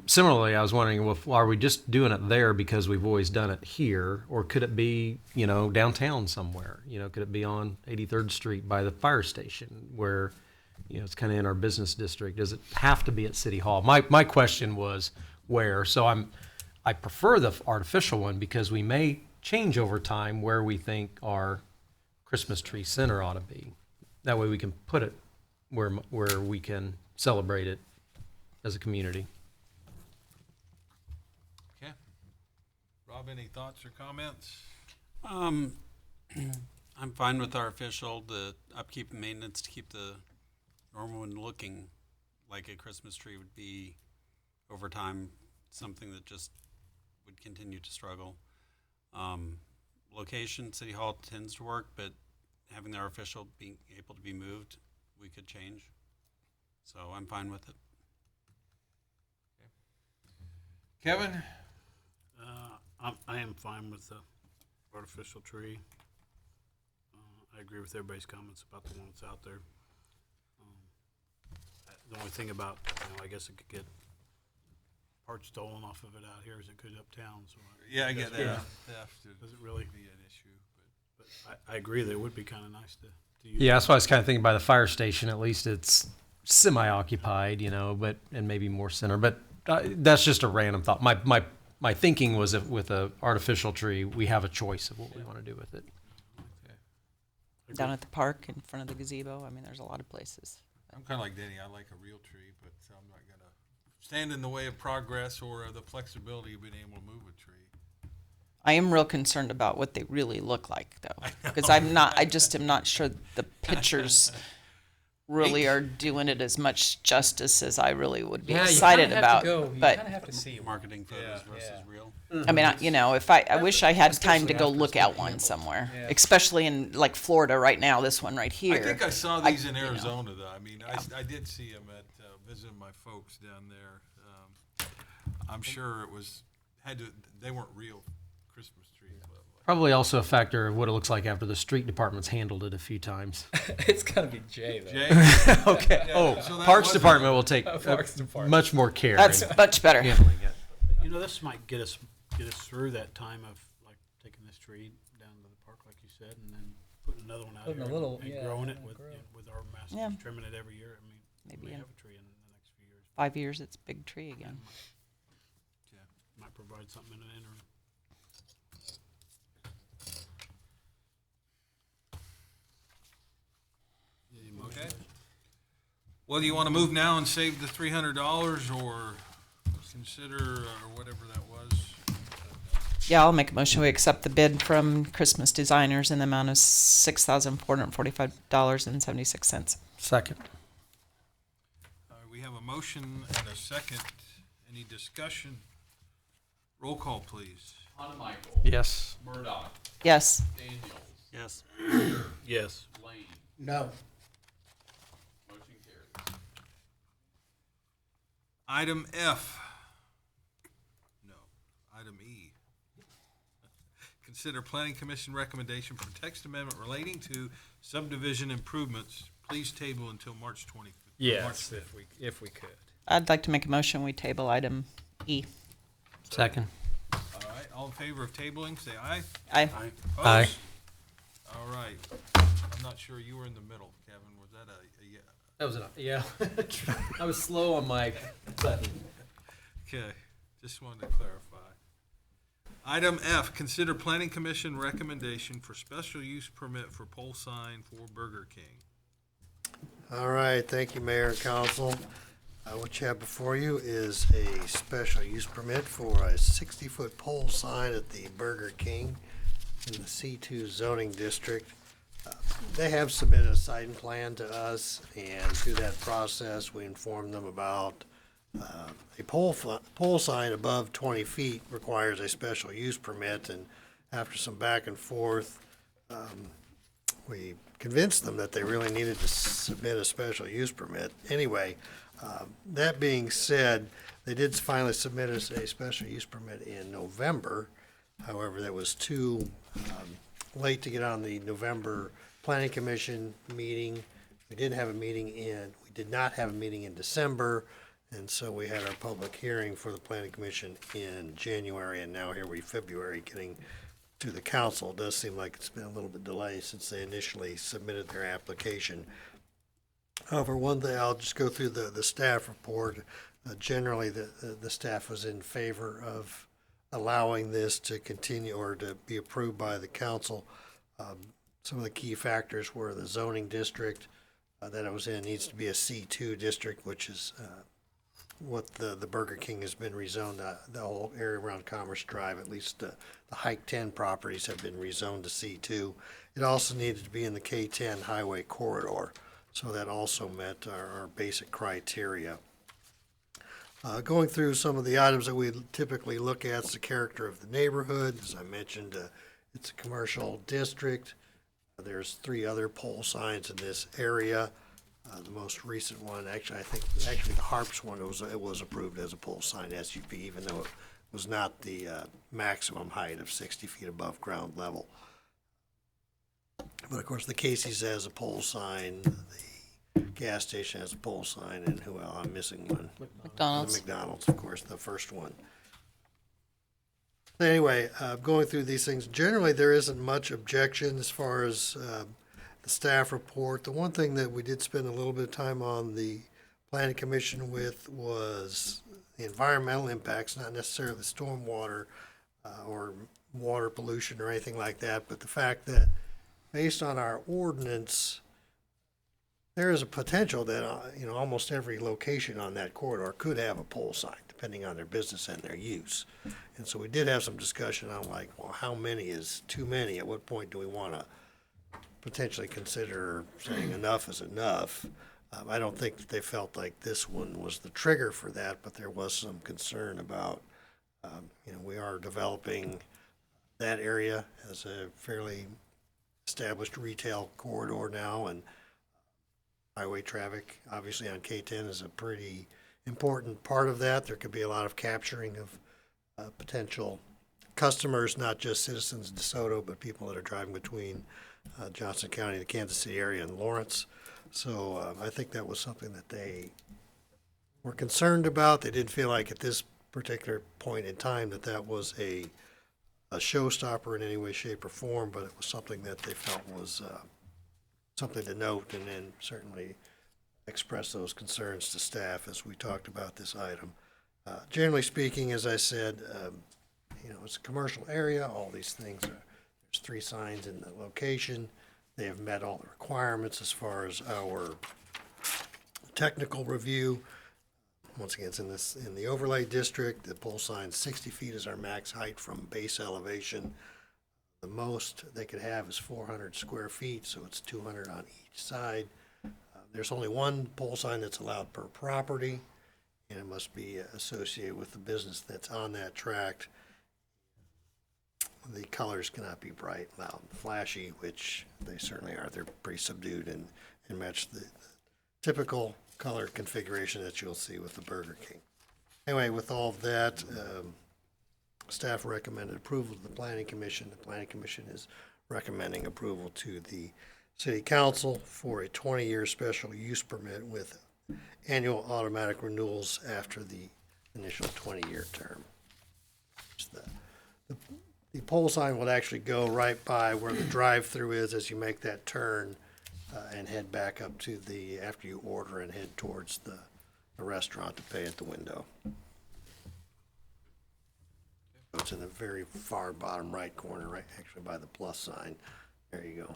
Speaker 6: similarly, I was wondering, well, are we just doing it there because we've always done it here, or could it be, downtown somewhere? Could it be on 83rd Street by the fire station where, it's kind of in our business district? Does it have to be at City Hall? My question was where. So I prefer the artificial one because we may change over time where we think our Christmas tree center ought to be. That way we can put it where we can celebrate it as a community.
Speaker 1: Okay. Rob, any thoughts or comments?
Speaker 9: I'm fine with our official, the upkeep and maintenance to keep the normal one looking like a Christmas tree would be over time something that just would continue to struggle. Location, City Hall tends to work, but having our official being able to be moved, we could change. So I'm fine with it.
Speaker 1: Kevin?
Speaker 8: I am fine with the artificial tree. I agree with everybody's comments about the one that's out there. The only thing about, I guess it could get parts stolen off of it out here as it could uptown. So
Speaker 1: Yeah, I get that.
Speaker 8: Yeah.
Speaker 1: Theft would
Speaker 8: Does it really?
Speaker 1: be an issue.
Speaker 8: But I agree that it would be kind of nice to use.
Speaker 6: Yeah, that's why I was kind of thinking by the fire station, at least it's semi-occupied, but and maybe more center. But that's just a random thought. My thinking was that with a artificial tree, we have a choice of what we want to do with it.
Speaker 5: down at the park in front of the gazebo, I mean, there's a lot of places.
Speaker 1: I'm kind of like Danny. I like a real tree, but I'm not going to stand in the way of progress or the flexibility of being able to move a tree.
Speaker 5: I am real concerned about what they really look like, though, because I just am not sure the pictures really are doing it as much justice as I really would be excited about.
Speaker 2: You
Speaker 5: but
Speaker 2: kind of have to see it.
Speaker 9: Marketing photos versus real.
Speaker 5: I mean, I wish I had time to go look at one somewhere, especially in like Florida right now. This one right here.
Speaker 1: I think I saw these in Arizona, though. I mean, I did see them at visiting my folks down there. I'm sure it was they weren't real Christmas trees.
Speaker 6: Probably also a factor of what it looks like after the street department's handled it a few times.
Speaker 2: It's got to be Jay, though.
Speaker 1: Jay?
Speaker 6: Okay.
Speaker 1: Yeah, so that
Speaker 6: Parks
Speaker 1: wasn't-
Speaker 6: Department will take
Speaker 2: Parks Department.
Speaker 6: much more care
Speaker 5: That's
Speaker 6: in
Speaker 5: much better.
Speaker 6: handling it.
Speaker 8: This might get us through that time of like taking this tree down to the park, like you said, and then putting another one out
Speaker 2: Putting
Speaker 8: here
Speaker 2: a little-
Speaker 8: and
Speaker 2: yeah,
Speaker 8: growing it
Speaker 2: yeah,
Speaker 8: with
Speaker 2: grow it.
Speaker 8: with our masters,
Speaker 5: Yeah.
Speaker 8: trimming it every year. I mean,
Speaker 5: Maybe
Speaker 8: we may
Speaker 5: in
Speaker 8: have a tree in the next few years.
Speaker 5: 5 years, it's a big tree again.
Speaker 8: Might provide something in an interim.
Speaker 1: Okay. Well, do you want to move now and save the $300 or consider or whatever that was?
Speaker 5: Yeah, I'll make a motion. We accept the bid from Christmas Designers in the amount of $6,445.76.
Speaker 6: Second.
Speaker 1: We have a motion and a second. Any discussion? Roll call, please.
Speaker 4: Michael.
Speaker 6: Yes.
Speaker 4: Murdoch.
Speaker 5: Yes.
Speaker 4: Daniels.
Speaker 9: Yes.
Speaker 8: Yes.
Speaker 4: Lane.
Speaker 3: No.
Speaker 4: Motion carries.
Speaker 1: Item F. No. Item E. Consider Planning Commission recommendation for text amendment relating to subdivision improvements. Please table until March 25th.
Speaker 2: Yes, if we could.
Speaker 5: I'd like to make a motion, we table item E.
Speaker 6: Second.
Speaker 1: All right, all in favor of tabling, say aye.
Speaker 5: Aye.
Speaker 6: Aye.
Speaker 1: Opposed? All right. I'm not sure, you were in the middle, Kevin. Was that a yeah?
Speaker 6: That was enough. Yeah. I was slow on my button.
Speaker 1: Okay, just wanted to clarify. Item F, consider Planning Commission recommendation for special use permit for pole sign for Burger King.
Speaker 7: All right, thank you, Mayor and Council. What you have before you is a special use permit for a 60-foot pole sign at the Burger King in the C2 zoning district. They have submitted a site plan to us, and through that process, we informed them about a pole sign above 20 feet requires a special use permit, and after some back and forth, we convinced them that they really needed to submit a special use permit. Anyway, that being said, they did finally submit us a special use permit in November. However, that was too late to get on the November Planning Commission meeting. We did not have a meeting in December, and so we had our public hearing for the Planning Commission in January, and now here we February getting to the council. It does seem like it's been a little bit delayed since they initially submitted their application. However, one thing, I'll just go through the staff report. Generally, the staff was in favor of allowing this to continue or to be approved by the council. Some of the key factors were the zoning district that it was in needs to be a C2 district, which is what the Burger King has been rezoned. The whole area around Commerce Drive, at least the Hike 10 properties have been rezoned to C2. It also needed to be in the K10 highway corridor. So that also met our basic criteria. Going through some of the items that we typically look at, is the character of the neighborhood. As I mentioned, it's a commercial district. There's 3 other pole signs in this area. The most recent one, actually the Harps one, it was approved as a pole sign SUP, even though it was not the maximum height of 60 feet above ground level. But of course, the Casey's has a pole sign, the gas station has a pole sign, and who else? I'm missing one.
Speaker 5: McDonald's.
Speaker 7: The McDonald's, of course, the first one. Anyway, going through these things, generally there isn't much objection as far as the staff report. The one thing that we did spend a little bit of time on the Planning Commission with was the environmental impacts, not necessarily stormwater or water pollution or anything like that, but the fact that based on our ordinance, there is a potential that almost every location on that corridor could have a pole sign, depending on their business and their use. And so we did have some discussion on well, how many is too many? At what point do we want to potentially consider saying enough is enough? I don't think that they felt like this one was the trigger for that, but there was some concern about, we are developing that area as a fairly established retail corridor now, and highway traffic, obviously on K10 is a pretty important part of that. There could be a lot of capturing of potential customers, not just citizens of DeSoto, but people that are driving between Johnson County, the Kansas City area, and Lawrence. So I think that was something that they were concerned about. They didn't feel like at this particular point in time that was a showstopper in any way, shape, or form, but it was something that they felt was something to note, and then certainly express those concerns to staff as we talked about this item. Generally speaking, as I said, it's a commercial area. All these things there's 3 signs in the location. They have met all the requirements as far as our technical review. Once again, it's in the overlay district. The pole sign 60 feet is our max height from base elevation. The most they could have is 400 square feet, so it's 200 on each side. There's only 1 pole sign that's allowed per property, and it must be associated with the business that's on that tract. the colors cannot be bright, loud, and flashy, which they certainly are. They're pretty subdued and match the typical color configuration that you'll see with the Burger King. Anyway, with all of that, staff recommended approval to the Planning Commission. The Planning Commission is recommending approval to the City Council for a 20-year special use permit with annual automatic renewals after the initial 20-year term. The pole sign would actually go right by where the drive-through is as you make that turn and head back up to the, after you order, and head towards the restaurant to pay at the window. It's in the very far bottom right corner, right actually by the plus sign. There you go.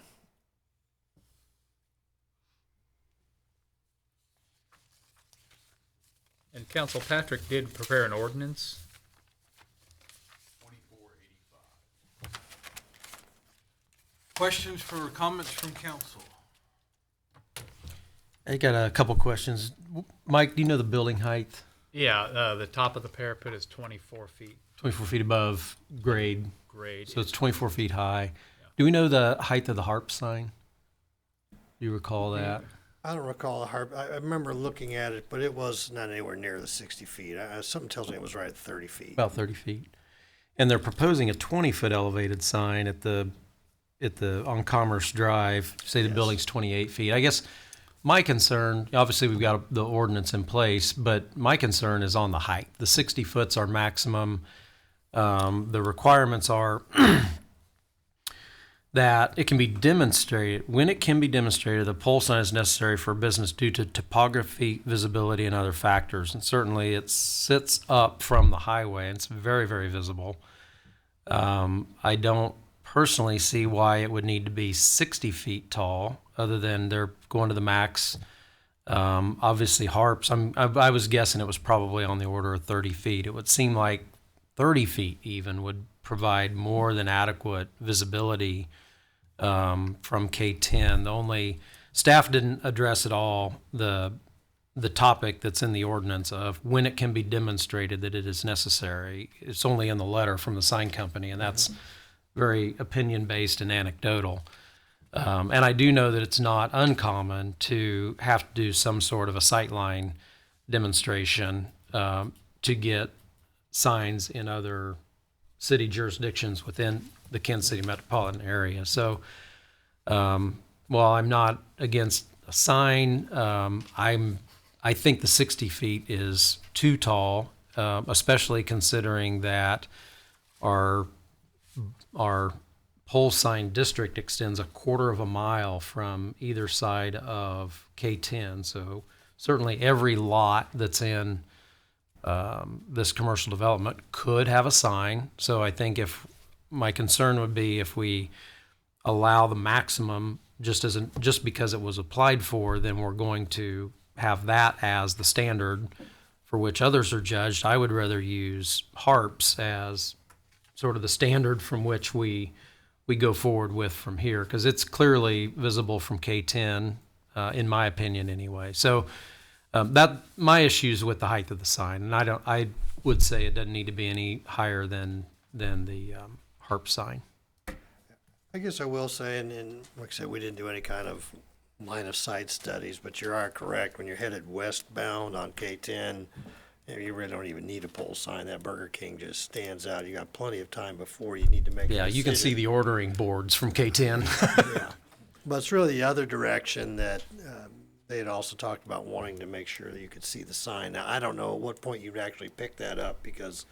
Speaker 2: And Council Patrick did prepare an ordinance.
Speaker 4: 2485.
Speaker 1: Questions for comments from council?
Speaker 6: I got a couple questions. Mike, do you know the building height?
Speaker 2: Yeah, the top of the parapet is 24 feet
Speaker 6: 24 feet above grade,
Speaker 2: grade.
Speaker 6: so it's 24 feet high. Do we know the height of the harp sign? Do you recall that?
Speaker 7: I don't recall the harp. I remember looking at it, but it was not anywhere near the 60 feet. Something tells me it was right at 30 feet.
Speaker 6: About 30 feet. And they're proposing a 20-foot elevated sign at the on Commerce Drive. Say the
Speaker 7: Yes.
Speaker 6: building's 28 feet. I guess my concern, obviously we've got the ordinance in place, but my concern is on the height. The 60 foot's our maximum. The requirements are that it can be demonstrated. When it can be demonstrated, the pole sign is necessary for business due to topography, visibility, and other factors. And certainly it sits up from the highway, and it's very, very visible. I don't personally see why it would need to be 60 feet tall, other than they're going to the max. Obviously, harps, I was guessing it was probably on the order of 30 feet. It would seem like 30 feet even would provide more than adequate visibility from K10. The only staff didn't address at all the topic that's in the ordinance of when it can be demonstrated that it is necessary. It's only in the letter from the sign company, and that's very opinion-based and anecdotal. And I do know that it's not uncommon to have to do some sort of a sightline demonstration to get signs in other city jurisdictions within the Kansas City metropolitan area. So while I'm not against a sign, I think the 60 feet is too tall, especially considering that our pole sign district extends a quarter of a mile from either side of K10. So certainly every lot that's in this commercial development could have a sign. So I think if my concern would be if we allow the maximum just because it was applied for, then we're going to have that as the standard for which others are judged. I would rather use harps as sort of the standard from which we go forward with from here, because it's clearly visible from K10, in my opinion anyway. So that my issues with the height of the sign, and I would say it doesn't need to be any higher than the harp sign.
Speaker 7: I guess I will say, and like I said, we didn't do any kind of line of sight studies, but you are correct. When you're headed westbound on K10, you really don't even need a pole sign. That Burger King just stands out. You got plenty of time before you need to make a
Speaker 6: Yeah, you can see
Speaker 7: decision.
Speaker 6: the ordering boards from K10.
Speaker 7: Yeah, but it's really the other direction that they had also talked about wanting to make sure that you could see the sign. Now, I don't know at what point you'd actually pick that up, because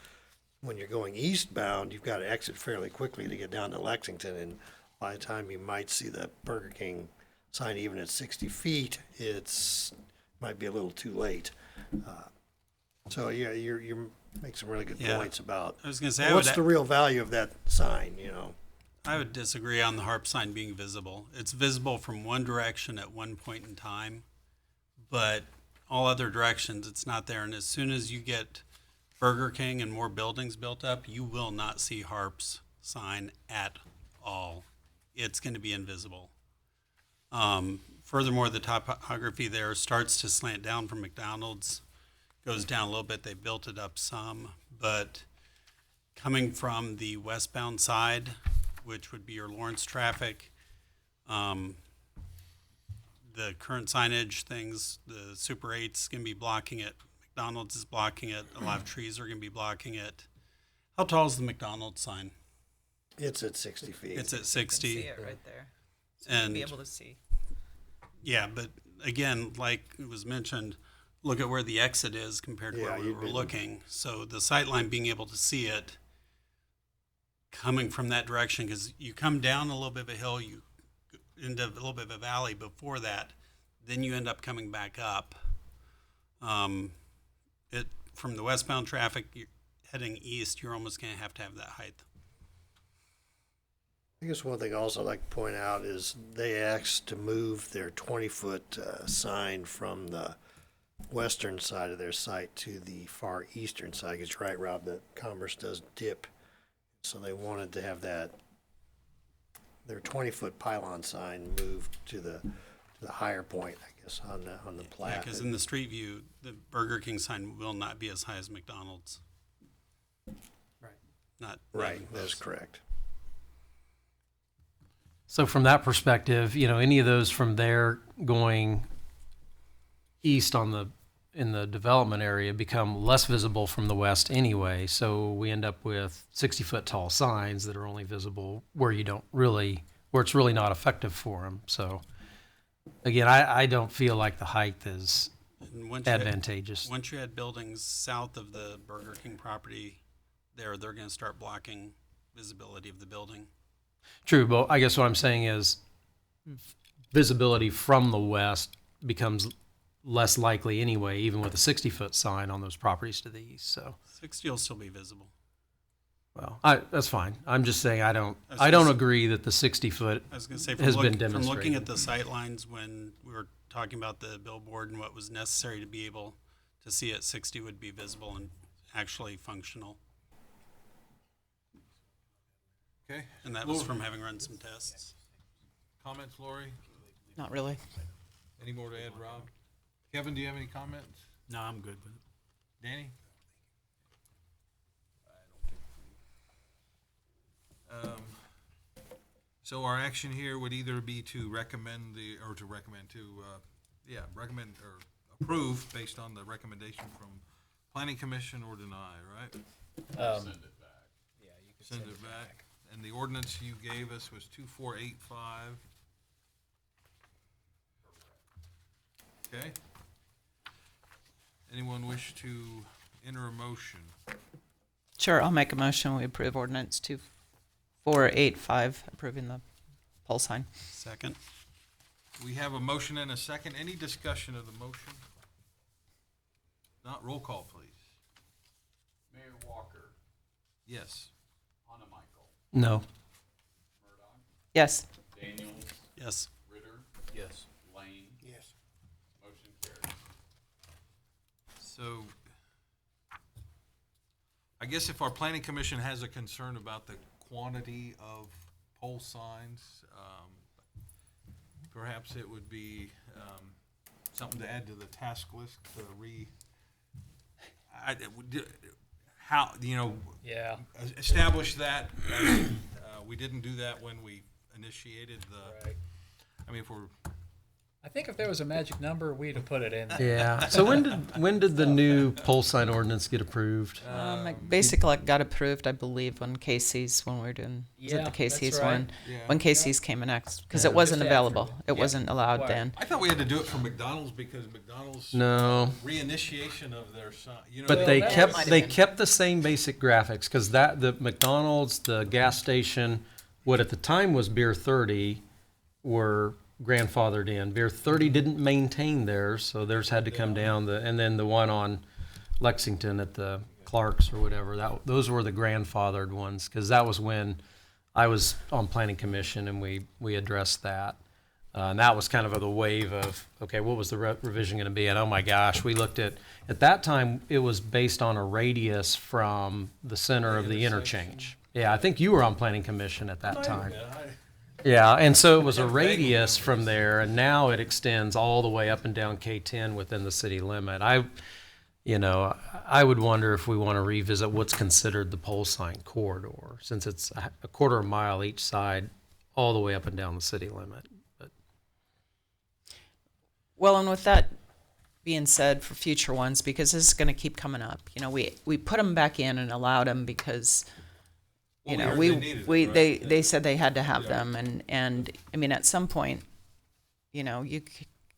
Speaker 7: when you're going eastbound, you've got to exit fairly quickly to get down to Lexington, and by the time you might see the Burger King sign, even at 60 feet, it's might be a little too late. So yeah, you make some really good
Speaker 9: Yeah.
Speaker 7: points about
Speaker 9: I was going to say,
Speaker 7: what's the real value of that sign, you know?
Speaker 9: I would disagree on the harp sign being visible. It's visible from one direction at one point in time, but all other directions, it's not there. And as soon as you get Burger King and more buildings built up, you will not see harp's sign at all. It's going to be invisible. Furthermore, the topography there starts to slant down from McDonald's, goes down a little bit. They built it up some, but coming from the westbound side, which would be your Lawrence traffic. The current signage things, the Super 8's going to be blocking it. McDonald's is blocking it. A lot of trees are going to be blocking it. How tall is the McDonald's sign?
Speaker 7: It's at 60 feet.
Speaker 9: It's at
Speaker 5: You can see
Speaker 9: 60.
Speaker 5: it right there. So
Speaker 9: And
Speaker 5: you'll be able to see.
Speaker 9: yeah, but again, like it was mentioned, look at where the exit is compared to
Speaker 7: Yeah,
Speaker 9: where we
Speaker 7: you'd
Speaker 9: were
Speaker 7: be-
Speaker 9: looking. So the sight line, being able to see it coming from that direction, because you come down a little bit of a hill, you into a little bit of a valley before that, then you end up coming back up. It from the westbound traffic heading east, you're almost going to have that height.
Speaker 7: I guess one thing also I'd like to point out is they asked to move their 20-foot sign from the western side of their site to the far eastern side. Because you're right, Rob, that Commerce does dip. So they wanted to have that, their 20-foot pylon sign moved to the higher point, I guess, on the
Speaker 9: Yeah,
Speaker 7: plat.
Speaker 9: because in the street view, the Burger King sign will not be as high as McDonald's.
Speaker 6: Right.
Speaker 9: Not
Speaker 7: Right,
Speaker 9: even
Speaker 7: that's
Speaker 9: close.
Speaker 7: correct.
Speaker 6: So from that perspective, any of those from there going east in the development area become less visible from the west anyway. So we end up with 60-foot tall signs that are only visible where it's really not effective for them. So again, I don't feel like the height is
Speaker 9: And once you had-
Speaker 6: advantageous.
Speaker 9: Once you had buildings south of the Burger King property, they're going to start blocking visibility of the building.
Speaker 6: True, but I guess what I'm saying is visibility from the west becomes less likely anyway, even with a 60-foot sign on those properties to the east. So,
Speaker 9: 60 will still be visible.
Speaker 6: well, that's fine. I'm just saying I don't
Speaker 9: I was gonna
Speaker 6: agree that the 60-foot
Speaker 9: I was going to say,
Speaker 6: has been
Speaker 9: from looking
Speaker 6: demonstrated.
Speaker 9: at the sight lines when we were talking about the billboard and what was necessary to be able to see at 60 would be visible and actually functional.
Speaker 1: Okay.
Speaker 9: And that was
Speaker 1: Lori,
Speaker 9: from having run some tests.
Speaker 1: comments, Lori?
Speaker 5: Not really.
Speaker 1: Any more to add, Rob? Kevin, do you have any comments?
Speaker 8: No, I'm good with it.
Speaker 1: Danny? So our action here would either be to recommend recommend or approve based on the recommendation from Planning Commission or deny, right?
Speaker 4: Send it back.
Speaker 2: Yeah, you could
Speaker 1: Send it back. And the ordinance you gave us was 2485. Okay. Anyone wish to enter a motion?
Speaker 5: Sure, I'll make a motion. We approve ordinance 2485, approving the pole sign.
Speaker 9: Second.
Speaker 1: We have a motion and a second. Any discussion of the motion? Not roll call, please.
Speaker 4: Mayor Walker,
Speaker 1: Yes.
Speaker 4: Anna Michael,
Speaker 6: No.
Speaker 4: Murdoch,
Speaker 5: Yes.
Speaker 4: Daniels,
Speaker 9: Yes.
Speaker 4: Ritter,
Speaker 8: Yes.
Speaker 4: Lane,
Speaker 3: Yes.
Speaker 4: motion carries.
Speaker 1: So I guess if our planning commission has a concern about the quantity of pole signs, perhaps it would be something to add to the task list to
Speaker 2: Yeah.
Speaker 1: establish that. We didn't do that when we initiated the,
Speaker 2: Right.
Speaker 1: I mean, if we're,
Speaker 2: I think if there was a magic number, we'd have put it in there.
Speaker 6: Yeah. So when did the new pole sign ordinance get approved?
Speaker 5: Basically, it got approved, I believe, when we were doing, was it
Speaker 2: Yeah,
Speaker 5: the Casey's
Speaker 2: that's right.
Speaker 5: one?
Speaker 1: Yeah.
Speaker 5: When Casey's came in next, because
Speaker 6: Yeah.
Speaker 5: it wasn't
Speaker 2: Just
Speaker 5: available.
Speaker 2: after.
Speaker 5: It
Speaker 2: Yeah.
Speaker 5: wasn't allowed
Speaker 2: Right.
Speaker 5: then.
Speaker 1: I thought we had to do it for McDonald's because McDonald's
Speaker 6: No.
Speaker 1: reinitiation of their sign,
Speaker 6: But
Speaker 2: Well,
Speaker 6: they
Speaker 2: that
Speaker 6: kept
Speaker 5: might have
Speaker 6: they
Speaker 5: been.
Speaker 6: kept the same basic graphics because the McDonald's, the gas station, what at the time was Beer 30, were grandfathered in. Beer 30 didn't maintain theirs, so theirs had to come down. And then the one on Lexington at the Clark's or whatever, those were the grandfathered ones because that was when I was on Planning Commission and we addressed that. And that was kind of the wave of, okay, what was the revision going to be? And oh my gosh, we looked at that time, it was based on a radius from the center of the interchange. Yeah, I think you were on Planning Commission at that time. Yeah, and so it was a radius from there, and now it extends all the way up and down K10 within the city limit. you know, I would wonder if we want to revisit what's considered the pole sign corridor, since it's a quarter of a mile each side, all the way up and down the city limit. But
Speaker 5: Well, and with that being said, for future ones, because this is going to keep coming up, you know, we put them back in and allowed them because, you
Speaker 1: Well,
Speaker 5: know,
Speaker 1: we heard they needed
Speaker 5: we
Speaker 1: it, right?
Speaker 5: they said they had to have
Speaker 1: Yeah.
Speaker 5: them, and I mean, at some point, you know, you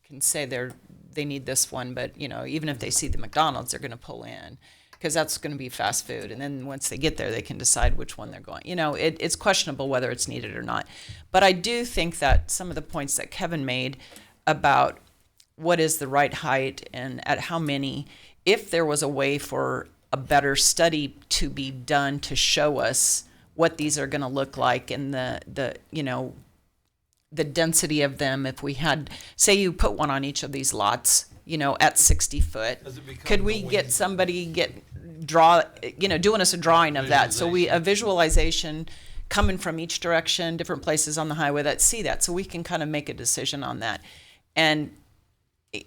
Speaker 5: can say they need this one, but you know, even if they see the McDonald's, they're going to pull in because that's going to be fast food, and then once they get there, they can decide which one they're going. You know, it's questionable whether it's needed or not. But I do think that some of the points that Kevin made about what is the right height and at how many, if there was a way for a better study to be done to show us what these are going to look like and the you know, the density of them, if we had, say you put one on each of these lots, you know, at 60 foot,
Speaker 1: Does it become
Speaker 5: could we
Speaker 1: the
Speaker 5: get
Speaker 1: way-
Speaker 5: somebody you know, doing us a drawing of that? So a visualization coming from each direction, different places on the highway that see that, so we can kind of make a decision on that. And,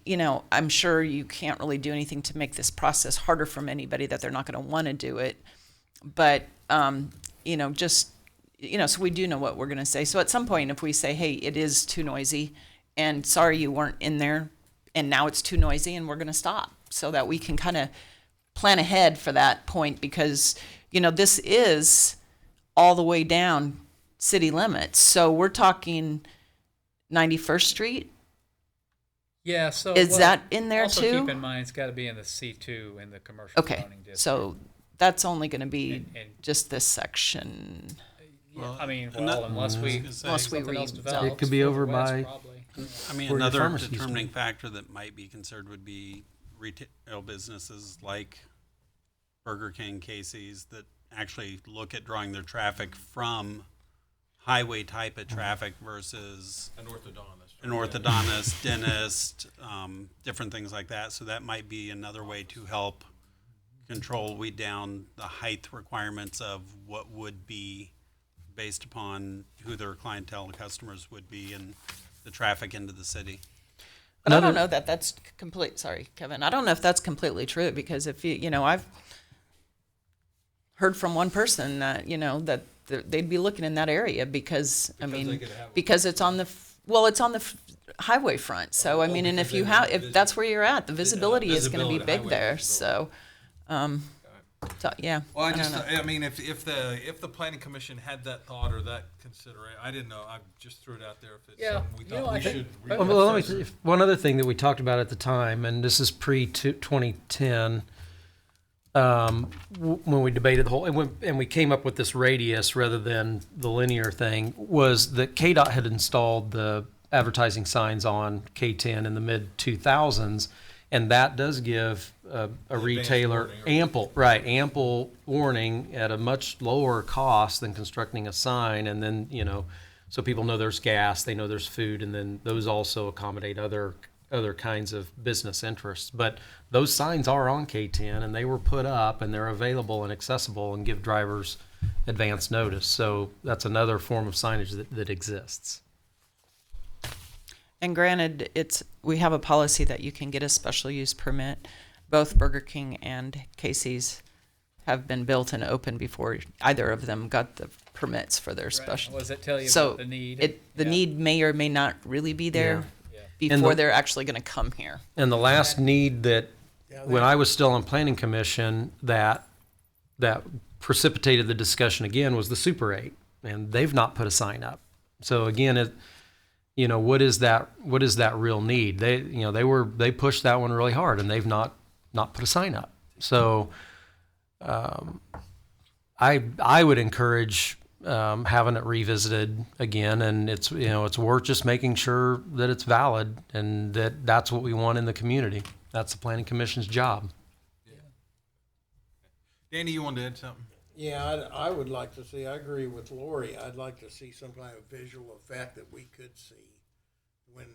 Speaker 5: you know, I'm sure you can't really do anything to make this process harder from anybody that they're not going to want to do it. But, you know, just, you know, so we do know what we're going to say. So at some point, if we say, hey, it is too noisy, and sorry you weren't in there, and now it's too noisy, and we're going to stop, so that we can kind of plan ahead for that point, because, you know, this is all the way down city limits. So we're talking 91st Street.
Speaker 2: Yeah, so.
Speaker 5: Is
Speaker 2: well,
Speaker 5: that in there
Speaker 2: also
Speaker 5: too?
Speaker 2: keep in mind, it's got to be in the C2 in the commercial
Speaker 5: Okay,
Speaker 2: zoning district.
Speaker 5: so that's only going to be
Speaker 2: And-
Speaker 5: just this section.
Speaker 2: Yeah, I mean,
Speaker 9: and that-
Speaker 2: unless we,
Speaker 5: Unless we
Speaker 2: something else
Speaker 5: rezone.
Speaker 2: develops.
Speaker 6: It could be over
Speaker 2: further west,
Speaker 6: by-
Speaker 2: probably.
Speaker 9: I mean,
Speaker 6: Where your
Speaker 9: another
Speaker 6: pharmacy used to
Speaker 9: determining
Speaker 6: be.
Speaker 9: factor that might be considered would be retail businesses like Burger King, Casey's, that actually look at drawing their traffic from highway type of traffic versus
Speaker 1: An orthodontist.
Speaker 9: an orthodontist, dentist, different things like that. So that might be another way to help weed down the height requirements of what would be based upon who their clientele customers would be and the traffic into the city.
Speaker 5: But I don't
Speaker 6: Another-
Speaker 5: know that that's complete. Sorry, Kevin. I don't know if that's completely true, because if you know, I've heard from one person that, you know, that they'd be looking in that area because I
Speaker 1: Because they
Speaker 5: mean,
Speaker 1: could have-
Speaker 5: because it's on the it's on the highway front. So I mean, and
Speaker 1: because
Speaker 5: if
Speaker 1: they
Speaker 5: you
Speaker 1: would
Speaker 5: have,
Speaker 1: have
Speaker 5: if that's where you're at, the visibility is going to be
Speaker 1: visibility,
Speaker 5: big
Speaker 1: highway
Speaker 5: there.
Speaker 1: visibility.
Speaker 5: So, so yeah.
Speaker 1: Well, I
Speaker 5: don't
Speaker 1: just,
Speaker 5: know.
Speaker 1: I mean, if the planning commission had that thought or that consideration, I didn't know, I just threw it out there if it's
Speaker 2: Yeah,
Speaker 1: something we
Speaker 2: you know,
Speaker 1: thought
Speaker 2: I
Speaker 1: we
Speaker 2: think-
Speaker 1: should.
Speaker 2: Well,
Speaker 6: Well, let me
Speaker 1: further.
Speaker 6: one other thing that we talked about at the time, and this is pre 2010, when we debated the whole, and we came up with this radius rather than the linear thing, was that KDOT had installed the advertising signs on K10 in the mid 2000s, and that does give a retailer
Speaker 1: warning.
Speaker 6: ample warning at a much lower cost than constructing a sign, and then, you know, so people know there's gas, they know there's food, and then those also accommodate other kinds of business interests. But those signs are on K10, and they were put up, and they're available and accessible and give drivers advance notice. So that's another form of signage that exists.
Speaker 5: And granted, we have a policy that you can get a special use permit. Both Burger King and Casey's have been built and opened before either of them got the permits for their
Speaker 2: Right.
Speaker 5: special.
Speaker 2: What does it tell you
Speaker 5: So
Speaker 2: about the need?
Speaker 5: the
Speaker 2: Yeah.
Speaker 5: need may or may not really be there
Speaker 2: Yeah.
Speaker 5: before
Speaker 6: the-
Speaker 5: they're actually going to come here.
Speaker 6: And the last need that,
Speaker 3: Yeah,
Speaker 6: when I was still on planning commission, that precipitated the discussion again was the Super 8, and they've not put a sign up. So again, you know, what is that real need? They pushed that one really hard, and they've not put a sign up. So I would encourage having it revisited again, and it's worth just making sure that it's valid and that's what we want in the community. That's the planning commission's job.
Speaker 1: Danny, you wanted to add something?
Speaker 3: Yeah, I would like to see, I agree with Lori, I'd like to see some kind of visual effect that we could see when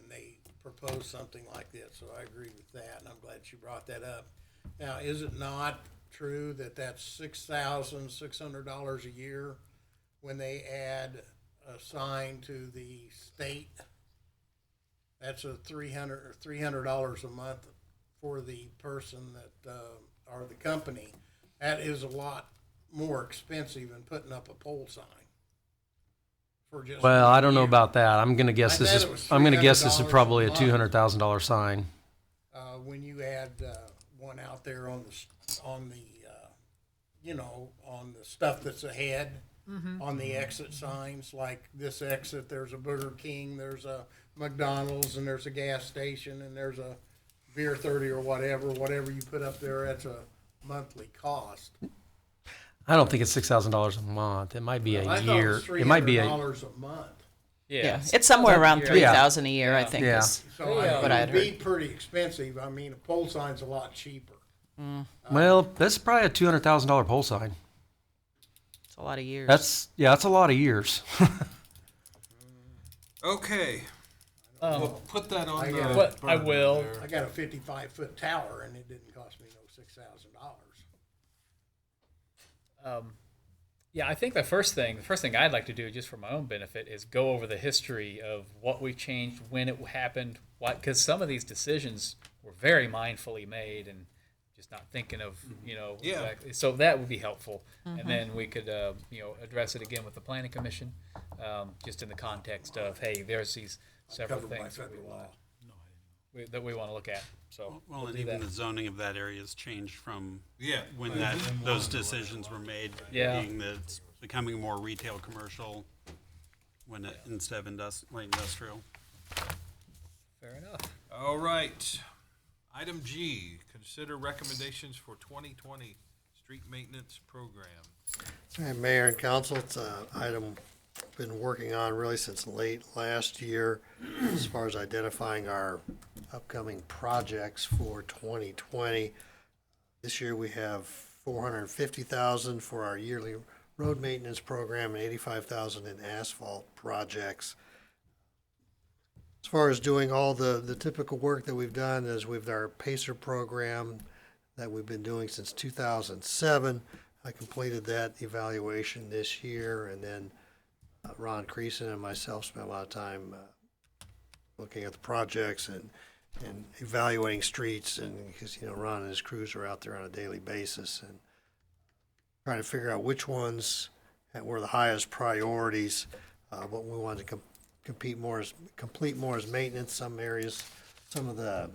Speaker 3: they propose something like this, so I agree with that, and I'm glad she brought that up. Now, is it not true that that's $6,600 a year when they add a sign to the state? That's a $300 a month for the person that, or the company, that is a lot more expensive than putting up a pole sign. For just
Speaker 6: Well, I don't know
Speaker 3: year.
Speaker 6: about that. I'm gonna guess
Speaker 3: I
Speaker 6: this
Speaker 3: bet
Speaker 6: is,
Speaker 3: it was
Speaker 6: I'm gonna guess this is
Speaker 3: $300
Speaker 6: probably
Speaker 3: a
Speaker 6: a
Speaker 3: month.
Speaker 6: $200,000 sign.
Speaker 3: When you had one out there on the on the stuff that's ahead, on the exit signs, like this exit, there's a Burger King, there's a McDonald's, and there's a gas station, and there's a Beer 30 or whatever you put up there, that's a monthly cost.
Speaker 6: I don't think it's $6,000 a month. It might be
Speaker 3: I
Speaker 6: a
Speaker 3: thought
Speaker 6: year.
Speaker 3: it was
Speaker 6: It might be a,
Speaker 3: $300 a month.
Speaker 5: Yeah, it's somewhere around
Speaker 2: Yeah.
Speaker 5: 3,000 a year, I think.
Speaker 6: Yeah.
Speaker 5: Is
Speaker 3: So
Speaker 5: what
Speaker 3: it
Speaker 5: I'd
Speaker 3: would be
Speaker 5: heard.
Speaker 3: pretty expensive. I mean, a pole sign's a lot cheaper.
Speaker 6: well, that's probably a $200,000 pole sign.
Speaker 5: It's a lot of years.
Speaker 6: That's a lot of years.
Speaker 1: Okay, we'll put that on
Speaker 3: I
Speaker 1: the.
Speaker 3: got it.
Speaker 2: What I will.
Speaker 3: I got a 55-foot tower, and it didn't cost me no $6,000.
Speaker 2: Yeah, I think the first thing I'd like to do, just for my own benefit, is go over the history of what we changed, when it happened, what, because some of these decisions were very mindfully made and just not thinking of,
Speaker 1: Yeah.
Speaker 2: exactly. So that would be helpful, and then we could, address it again with the planning commission, just in the context of, hey, there's these several
Speaker 3: Covered by
Speaker 2: things that we
Speaker 3: federal
Speaker 2: want
Speaker 3: law.
Speaker 2: that we want to look at. So
Speaker 9: Well,
Speaker 2: we'll
Speaker 9: and
Speaker 2: do
Speaker 9: even
Speaker 2: that.
Speaker 9: the zoning of that area has changed from
Speaker 1: Yeah.
Speaker 9: when those decisions were made.
Speaker 2: Yeah.
Speaker 9: Being that it's becoming more retail commercial instead of light industrial.
Speaker 2: Fair enough.
Speaker 1: All right. Item G, consider recommendations for 2020 street maintenance program.
Speaker 7: All right, Mayor and Council, it's an item I've been working on really since late last year as far as identifying our upcoming projects for 2020. This year we have $450,000 for our yearly road maintenance program and $85,000 in asphalt projects. As far as doing all the typical work that we've done is we've our PACER program that we've been doing since 2007. I completed that evaluation this year, and then Ron Creason and myself spent a lot of time looking at the projects and evaluating streets, and because Ron and his crews are out there on a daily basis and trying to figure out which ones were the highest priorities, what we wanted to complete more as maintenance. Some areas, some of the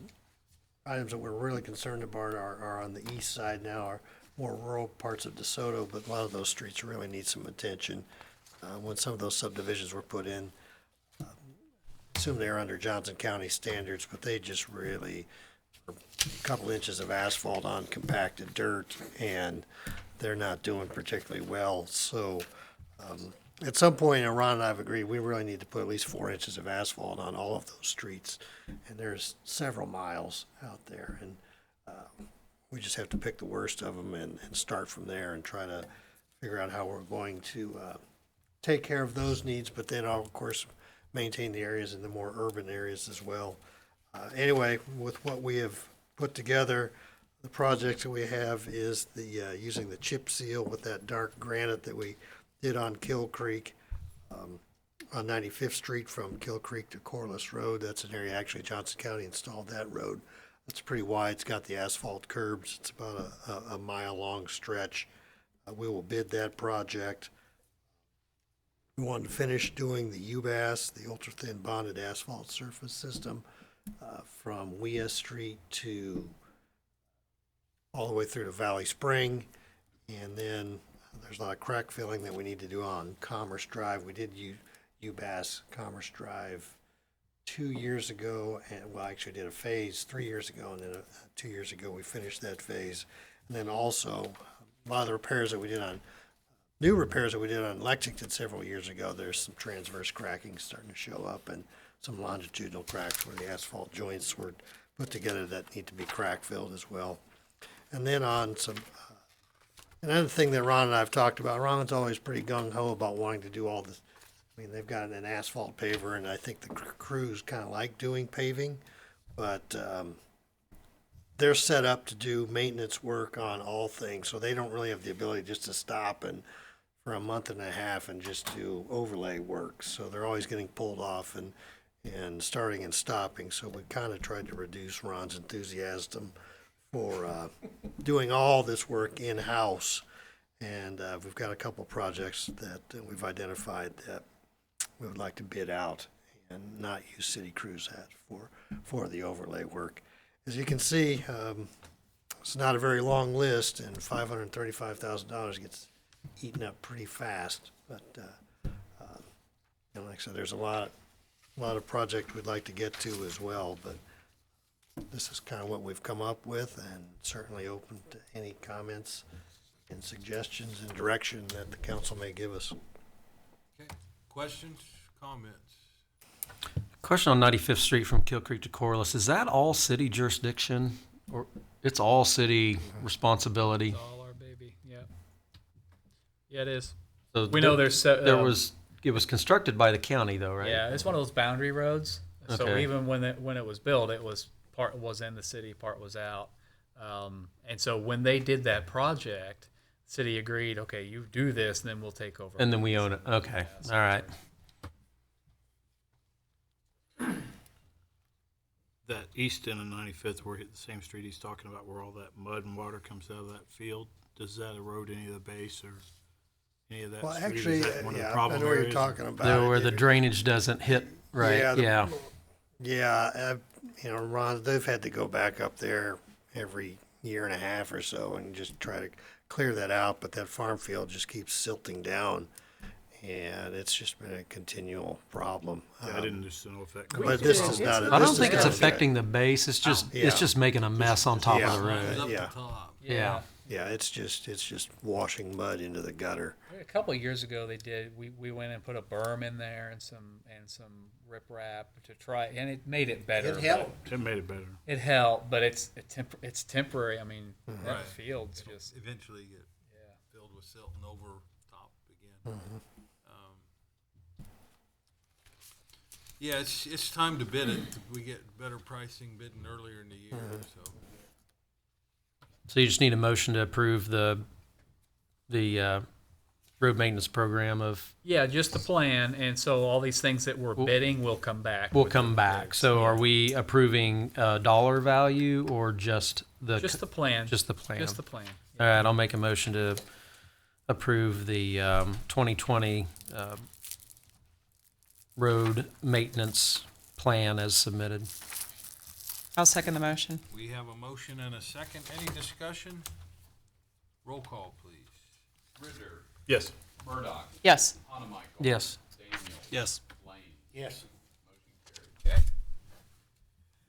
Speaker 7: items that we're really concerned about are on the east side now, are more rural parts of DeSoto, but a lot of those streets really need some attention. When some of those subdivisions were put in, assume they were under Johnson County standards, but they just really were a couple inches of asphalt on compacted dirt, and they're not doing particularly well. So at some point, and Ron and I have agreed, we really need to put at least 4 inches of asphalt on all of those streets. And there's several miles out there, and we just have to pick the worst of them and start from there and try to figure out how we're going to take care of those needs, but then of course maintain the areas in the more urban areas as well. Anyway, with what we have put together, the project that we have is the using the chip seal with that dark granite that we did on Kill Creek, on 95th Street from Kill Creek to Corliss Road. That's an area, actually Johnson County installed that road. It's pretty wide. It's got the asphalt curbs. It's about a mile-long stretch. We will bid that project. We wanted to finish doing the UBAS, the ultra-thin bonded asphalt surface system, from Wea Street to all the way through to Valley Spring. And then there's a lot of crack filling that we need to do on Commerce Drive. We did UBAS Commerce Drive 2 years ago, and well, actually did a phase 3 years ago, and then 2 years ago we finished that phase. And then also a lot of the repairs that we did on new repairs that we did on Lexington several years ago, there's some transverse cracking starting to show up and some longitudinal cracks where the asphalt joints were put together that need to be crack filled as well. And then on some, another thing that Ron and I have talked about, Ron's always pretty gung-ho about wanting to do all this. I mean, they've got an asphalt paver, and I think the crews kind of like doing paving, but they're set up to do maintenance work on all things, so they don't really have the ability just to stop and for a month and a half and just do overlay work. So they're always getting pulled off and and starting and stopping. So we kind of tried to reduce Ron's enthusiasm for doing all this work in-house. And we've got a couple projects that we've identified that we would like to bid out and not use city crews for the overlay work. As you can see, it's not a very long list, and $535,000 gets eaten up pretty fast. But like I said, there's a lot of projects we'd like to get to as well. But this is kind of what we've come up with, and certainly open to any comments and suggestions and direction that the council may give us.
Speaker 1: Okay. Questions, comments?
Speaker 6: Question on 95th Street from Kill Creek to Corliss, is that all city jurisdiction, or it's all city responsibility?
Speaker 2: It's all our baby. Yeah. Yeah, it is.
Speaker 6: So
Speaker 2: We know there's
Speaker 6: it was constructed by the county though, right?
Speaker 2: Yeah, it's one of those boundary roads. So
Speaker 6: Okay.
Speaker 2: even when it was built, it was part was in the city, part was out. And so when they did that project, city agreed, okay, you do this, and then we'll take over.
Speaker 6: And then we own it. Okay. All right.
Speaker 8: That east end of 95th, where the same street he's talking about, where all that mud and water comes out of that field, does that erode any of the base or any of that
Speaker 7: Well,
Speaker 8: street?
Speaker 7: actually,
Speaker 8: Is that one of the
Speaker 7: yeah, I
Speaker 8: problem
Speaker 7: know what you're
Speaker 8: areas?
Speaker 7: talking about.
Speaker 6: There where the drainage doesn't hit right.
Speaker 7: Yeah,
Speaker 6: Yeah.
Speaker 7: Ron, they've had to go back up there every year and a half or so and just try to clear that out, but that farm field just keeps silting down, and it's just been a continual problem.
Speaker 8: Yeah, I didn't just know if that.
Speaker 7: But this is not.
Speaker 6: I don't
Speaker 7: this
Speaker 6: think
Speaker 7: is
Speaker 6: it's
Speaker 7: not-
Speaker 6: affecting the base. It's just
Speaker 7: Yeah.
Speaker 6: it's just making a mess on top
Speaker 7: Yeah.
Speaker 6: of the
Speaker 1: It's
Speaker 6: road.
Speaker 1: up
Speaker 7: Yeah.
Speaker 1: the top.
Speaker 6: Yeah.
Speaker 7: Yeah, it's just washing mud into the gutter.
Speaker 2: A couple of years ago, we went and put a berm in there and some riprap to try, and it made it better.
Speaker 3: It helped.
Speaker 8: It made it better.
Speaker 2: It helped, but it's temporary. I mean, that
Speaker 1: Right.
Speaker 2: field's
Speaker 1: It'll
Speaker 2: just
Speaker 1: eventually get
Speaker 2: yeah.
Speaker 1: filled with silt and over top again. Yeah, it's time to bid it. We get better pricing bidding earlier in the year, so.
Speaker 6: So you just need a motion to approve the road maintenance program of.
Speaker 2: Yeah, just the plan, and so all these things that we're bidding will come back.
Speaker 6: We'll
Speaker 2: with
Speaker 6: come
Speaker 2: the
Speaker 6: back.
Speaker 2: bids.
Speaker 6: So
Speaker 2: Yeah.
Speaker 6: are we approving dollar value or just the
Speaker 2: Just the plan.
Speaker 6: just the plan?
Speaker 2: Just the plan.
Speaker 6: All right, I'll make a motion to approve the 2020 road maintenance plan as submitted.
Speaker 5: I'll second the motion.
Speaker 1: We have a motion and a second. Any discussion? Roll call, please.
Speaker 4: Ritter,
Speaker 8: Yes.
Speaker 4: Murdoch,
Speaker 5: Yes.
Speaker 4: Hanamichael.
Speaker 6: Yes.
Speaker 4: Daniel.
Speaker 9: Yes.
Speaker 4: Lane.
Speaker 3: Yes.
Speaker 4: Motion carried.
Speaker 1: Okay.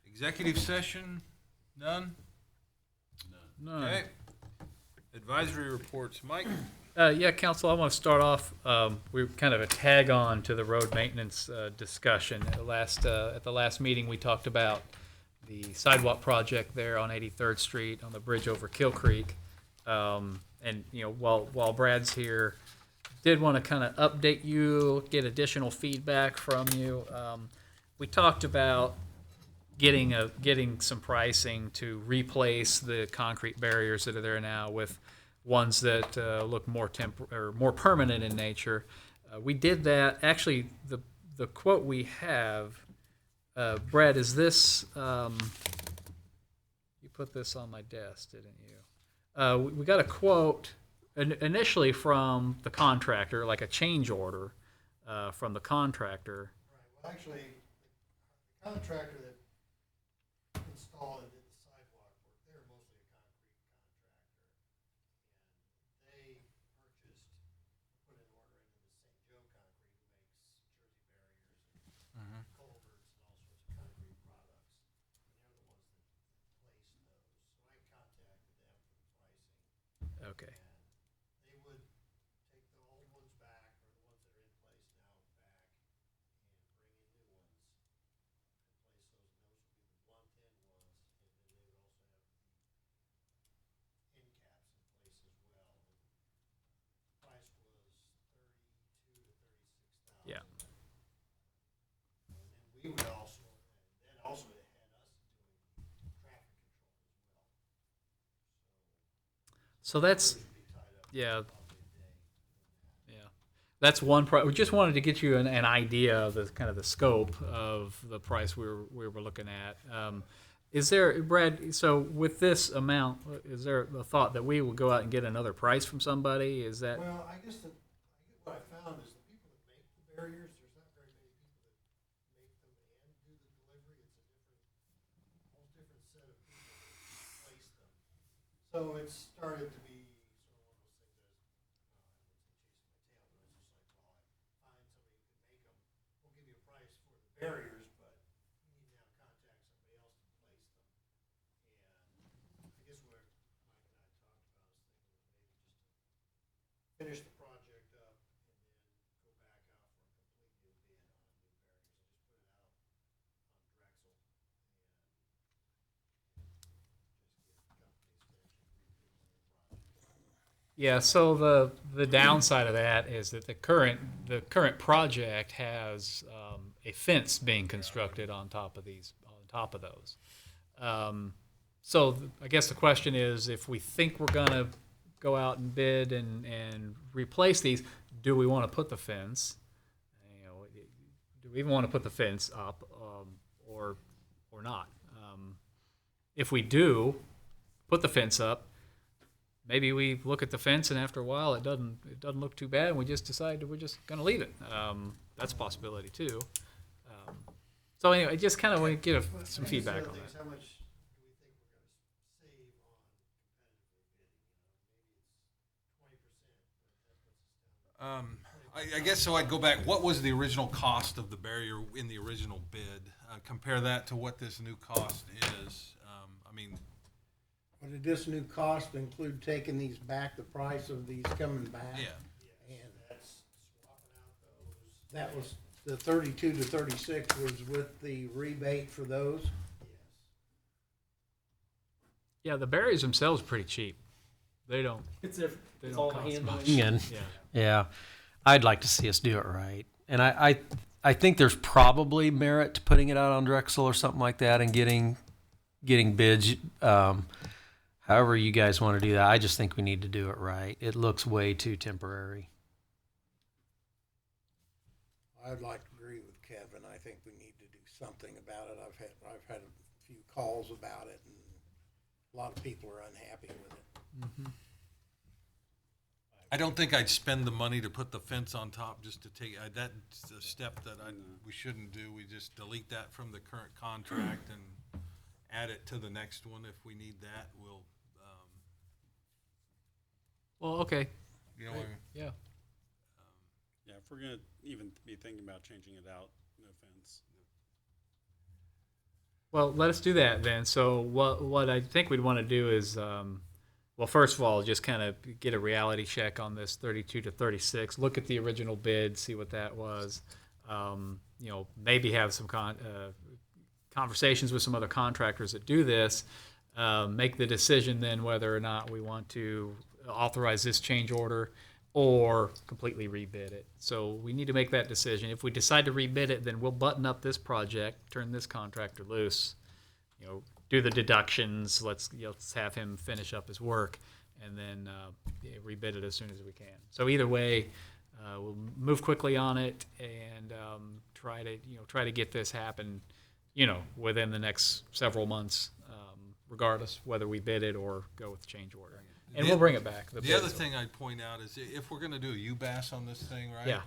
Speaker 1: Executive session, none?
Speaker 2: No.
Speaker 1: Okay. Advisory reports, Mike?
Speaker 2: Yeah, Council, I want to start off, we're kind of a tag on to the road maintenance discussion. At the last meeting, we talked about the sidewalk project there on 83rd Street on the bridge over Kill Creek. And, you know, while Brad's here, did want to kind of update you, get additional feedback from you. We talked about getting some pricing to replace the concrete barriers that are there now with ones that look more permanent in nature. We did that. Actually, the quote we have, Brad, is this? You put this on my desk, didn't you? We got a quote initially from the contractor, like a change order from the contractor.
Speaker 7: Well, actually, the contractor that installed and did the sidewalk work, they're mostly a concrete contractor. And they purchased, put an order into the St. Joe Concrete, who makes Jersey barriers and culverts and all sorts of concrete products. And they're the ones that place those. So I contacted them for the pricing.
Speaker 2: Okay.
Speaker 7: And they would take the old ones back, or the ones that are in place now back, and bring in new ones. Replace those, and those would be the 110 ones, and then they would also have the end caps in place as well. And the price was $32,000 to $36,000.
Speaker 2: Yeah.
Speaker 7: And then we would also, and then also it had us doing traffic control as well.
Speaker 2: So that's
Speaker 7: Those would be tied up
Speaker 2: yeah.
Speaker 7: probably a day.
Speaker 2: Yeah. That's one. We just wanted to get you an idea of the kind of the scope of the price we were looking at. Is there, Brad? So with this amount, is there a thought that we will go out and get another price from somebody? Is that?
Speaker 7: Well, I guess what I found is the people that make the barriers, there's not very many people that make them and do the delivery. It's a whole different set of people that place them. So it's started to be sort of one of those things that I wouldn't say chasing my tail, but it's just like, well, I find somebody who can make them. We'll give you a price for the barriers, but you need to now contact somebody else to place them. And I guess what Mike and I talked about is thinking maybe just to finish the project up and then go back out for a complete new bid on new barriers and just put it out on Drexel and just give companies to actually rebuild their project.
Speaker 2: Yeah. So the downside of that is that the current project has a fence being constructed on top of those. So I guess the question is, if we think we're gonna go out and bid and replace these, do we want to put the fence? You know, do we even want to put the fence up, or not? If we do put the fence up, maybe we look at the fence and after a while it doesn't look too bad, and we just decide that we're just going to leave it. That's a possibility too. So anyway, just kind of want to get some feedback on that.
Speaker 7: How much do we think we're gonna save on competitively bidding? Maybe it's 20%, but that puts us down.
Speaker 1: I guess so. I'd go back. What was the original cost of the barrier in the original bid? Compare that to what this new cost is. I mean,
Speaker 3: But did this new cost include taking these back, the price of these coming back?
Speaker 1: yeah.
Speaker 3: And
Speaker 7: That's swapping out those.
Speaker 3: that was, the 32 to 36 was with the rebate for those?
Speaker 7: Yes.
Speaker 2: Yeah, the berries themselves are pretty cheap. They don't.
Speaker 6: It's
Speaker 2: They don't cost much.
Speaker 6: Again,
Speaker 2: Yeah.
Speaker 6: yeah, I'd like to see us do it right, and I think there's probably merit to putting it out on Drexel or something like that and getting bids. However you guys want to do that, I just think we need to do it right. It looks way too temporary.
Speaker 3: I'd like to agree with Kevin. I think we need to do something about it. I've had a few calls about it, and a lot of people are unhappy with it.
Speaker 1: I don't think I'd spend the money to put the fence on top just to take, that's a step that we shouldn't do. We just delete that from the current contract and add it to the next one. If we need that, we'll,
Speaker 2: Well, okay.
Speaker 1: you know, what I mean?
Speaker 2: Yeah.
Speaker 9: Yeah, if we're gonna even be thinking about changing it out, no offense.
Speaker 2: Well, let us do that then. So what I think we'd want to do is, well, first of all, just kind of get a reality check on this 32 to 36. Look at the original bid, see what that was. You know, maybe have some conversations with some other contractors that do this. Make the decision then whether or not we want to authorize this change order or completely rebid it. So we need to make that decision. If we decide to rebid it, then we'll button up this project, turn this contractor loose, you know, do the deductions. Let's have him finish up his work, and then rebid it as soon as we can. So either way, we'll move quickly on it and try to get this happen, within the next several months, regardless whether we bid it or go with the change order. And we'll bring it back.
Speaker 1: The other thing I'd point out is if we're going to do a UBAS on this thing, right?
Speaker 2: Yeah.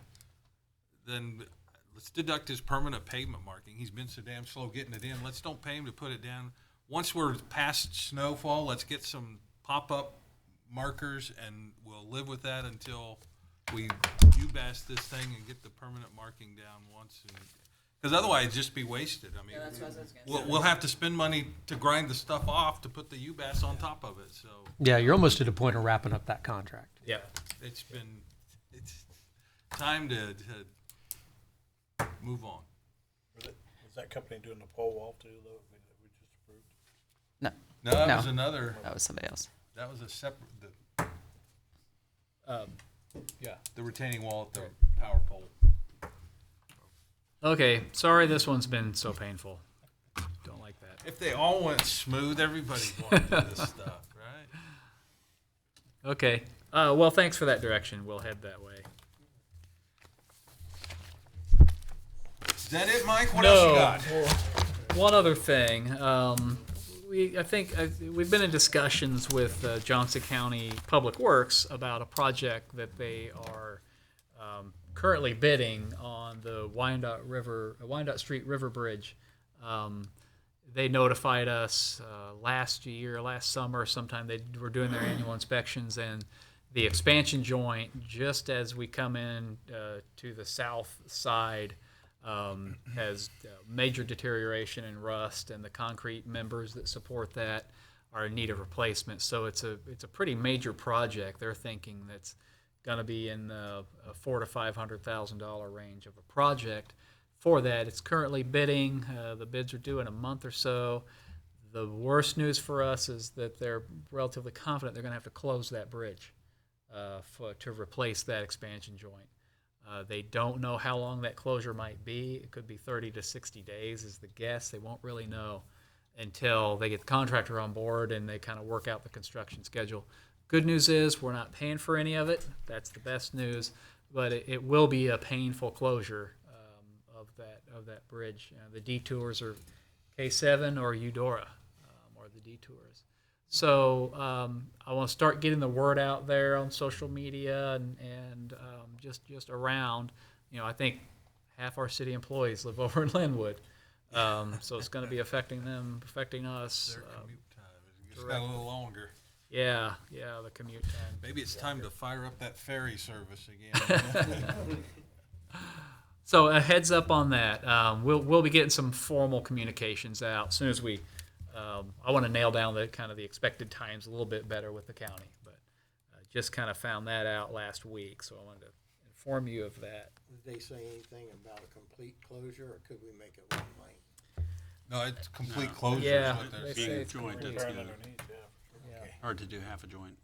Speaker 1: Then let's deduct his permanent pavement marking. He's been so damn slow getting it in. Let's don't pay him to put it down. Once we're past snowfall, let's get some pop-up markers, and we'll live with that until we UBAS this thing and get the permanent marking down once. Because otherwise, it'd just be wasted. I mean, we'll have to spend money to grind the stuff off to put the UBAS on top of it. So
Speaker 6: Yeah, you're almost at a point of wrapping up that contract.
Speaker 2: Yeah.
Speaker 1: it's time to move on.
Speaker 8: Is that company doing the pole wall too, though, that we just approved?
Speaker 5: No,
Speaker 1: No, that
Speaker 5: No.
Speaker 1: was another.
Speaker 5: that was somebody else.
Speaker 1: That was a separate.
Speaker 2: Yeah.
Speaker 1: The retaining wall at the power pole.
Speaker 2: Okay. Sorry, this one's been so painful. Don't like that.
Speaker 1: If they all went smooth, everybody wanted this stuff, right?
Speaker 2: Okay. Well, thanks for that direction. We'll head that way.
Speaker 1: that it, Mike? What else you got?
Speaker 2: One other thing. We've been in discussions with Johnson County Public Works about a project that they are currently bidding on the Wyandotte Street River Bridge. They notified us last summer, sometime they were doing their annual inspections, and the expansion joint, just as we come in to the south side, has major deterioration and rust, and the concrete members that support that are in need of replacement. So it's a pretty major project. They're thinking that's going to be in the $400,000 to $500,000 range of a project. For that, it's currently bidding. The bids are due in a month or so. The worst news for us is that they're relatively confident they're going to have to close that bridge to replace that expansion joint. They don't know how long that closure might be. It could be 30 to 60 days is the guess. They won't really know until they get the contractor on board and they kind of work out the construction schedule. Good news is we're not paying for any of it. That's the best news. But it will be a painful closure of that bridge. The detours are K7 or Eudora, or the detours. So I want to start getting the word out there on social media and just around. I think half our city employees live over in Linwood, so it's going to be affecting us.
Speaker 1: Their commute time is just got a little longer.
Speaker 2: Yeah, the commute time.
Speaker 1: Maybe it's time to fire up that ferry service again.
Speaker 2: So a heads up on that. We'll be getting some formal communications out as soon as we. I want to nail down the expected times a little bit better with the county, but just kind of found that out last week, so I wanted to inform you of that.
Speaker 3: Did they say anything about a complete closure, or could we make it one lane?
Speaker 1: No, it's complete closure.
Speaker 2: Yeah,
Speaker 1: Is what they're
Speaker 2: they
Speaker 1: saying.
Speaker 2: say it's
Speaker 9: Joint,
Speaker 2: complete.
Speaker 9: that's good.
Speaker 2: Yeah.
Speaker 9: Hard to do half a joint.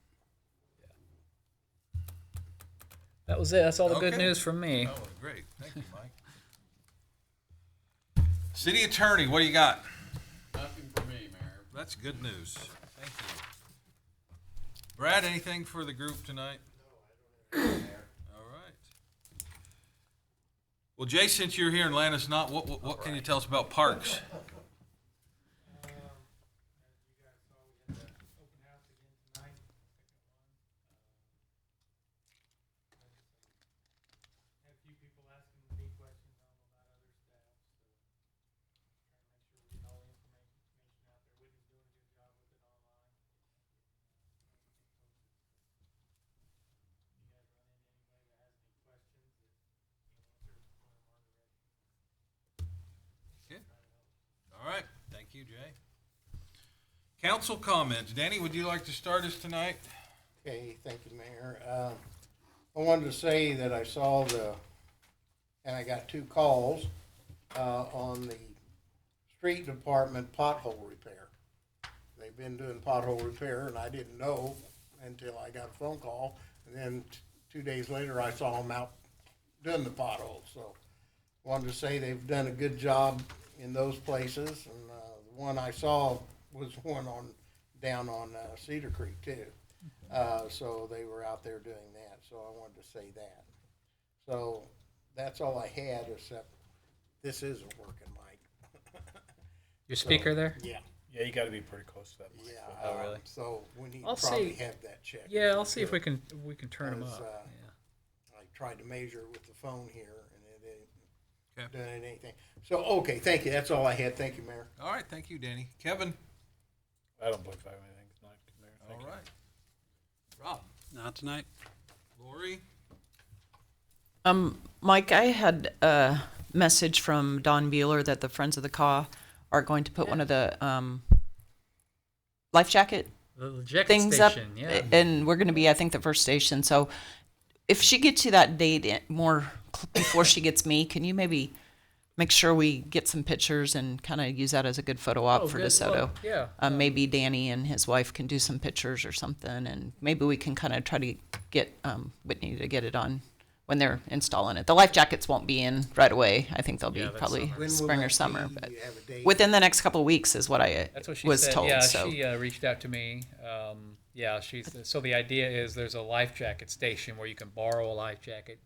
Speaker 2: That was it. That's all the good
Speaker 1: Okay.
Speaker 2: news from me.
Speaker 1: Oh, great. Thank you, Mike. City Attorney, what do you got?
Speaker 4: Nothing for me, Mayor.
Speaker 1: That's good news. Thank you. Brad, anything for the group tonight? No, I don't have anything. All right. Well, Jay, since you're here and Atlanta's not, what can you tell us about parks? All right. Thank you, Jay. Council comments. Danny, would you like to start us tonight?
Speaker 3: Okay, thank you, Mayor. I wanted to say that I saw and I got 2 calls on the street department pothole repair. They've been doing pothole repair, and I didn't know until I got a phone call. And then 2 days later, I saw them out doing the potholes. So wanted to say they've done a good job in those places. And the one I saw was one down on Cedar Creek too. So they were out there doing that. So I wanted to say that. So that's all I had, except this isn't working, Mike.
Speaker 2: Your speaker there?
Speaker 3: Yeah.
Speaker 8: Yeah, you gotta be pretty close to that. mic.
Speaker 3: Yeah.
Speaker 2: Oh, really?
Speaker 3: So we need
Speaker 2: I'll
Speaker 3: to probably
Speaker 2: see.
Speaker 3: have that checked.
Speaker 2: Yeah, I'll see if we can turn them
Speaker 3: Because,
Speaker 2: up.
Speaker 3: I tried to measure with the phone here, and it
Speaker 1: Okay.
Speaker 3: ain't done anything. So, okay, thank you. That's all I had. Thank you, Mayor.
Speaker 1: All right. Thank you, Danny. Kevin?
Speaker 8: I don't believe I have anything tonight, Mayor. Thank
Speaker 1: All
Speaker 8: you.
Speaker 1: right. Rob?
Speaker 9: Not tonight.
Speaker 1: Lori?
Speaker 5: Mike, I had a message from Don Bueller that the Friends of the Caw are going to put one of the life jacket
Speaker 2: The eject
Speaker 5: things
Speaker 2: station,
Speaker 5: up,
Speaker 2: yeah.
Speaker 5: and we're going to be, I think, the first station. So, if she gets you that date before she gets me, can you maybe make sure we get some pictures and kind of use that as a good photo op for
Speaker 2: good.
Speaker 5: DeSoto?
Speaker 2: Well, yeah.
Speaker 5: Maybe Danny and his wife can do some pictures or something, and maybe we can kind of try to get Whitney to get it on when they're installing it. The life jackets won't be in right away. I think they'll be
Speaker 2: Yeah, that's
Speaker 5: probably
Speaker 2: summer.
Speaker 3: When will
Speaker 5: spring or
Speaker 3: that
Speaker 5: summer,
Speaker 3: be?
Speaker 5: but
Speaker 3: Do you have a date?
Speaker 5: within the next couple of weeks is what I
Speaker 2: That's what she
Speaker 5: was
Speaker 2: said.
Speaker 5: told.
Speaker 2: Yeah,
Speaker 5: So
Speaker 2: she reached out to me. So the idea is there's a life jacket station where you can borrow a life jacket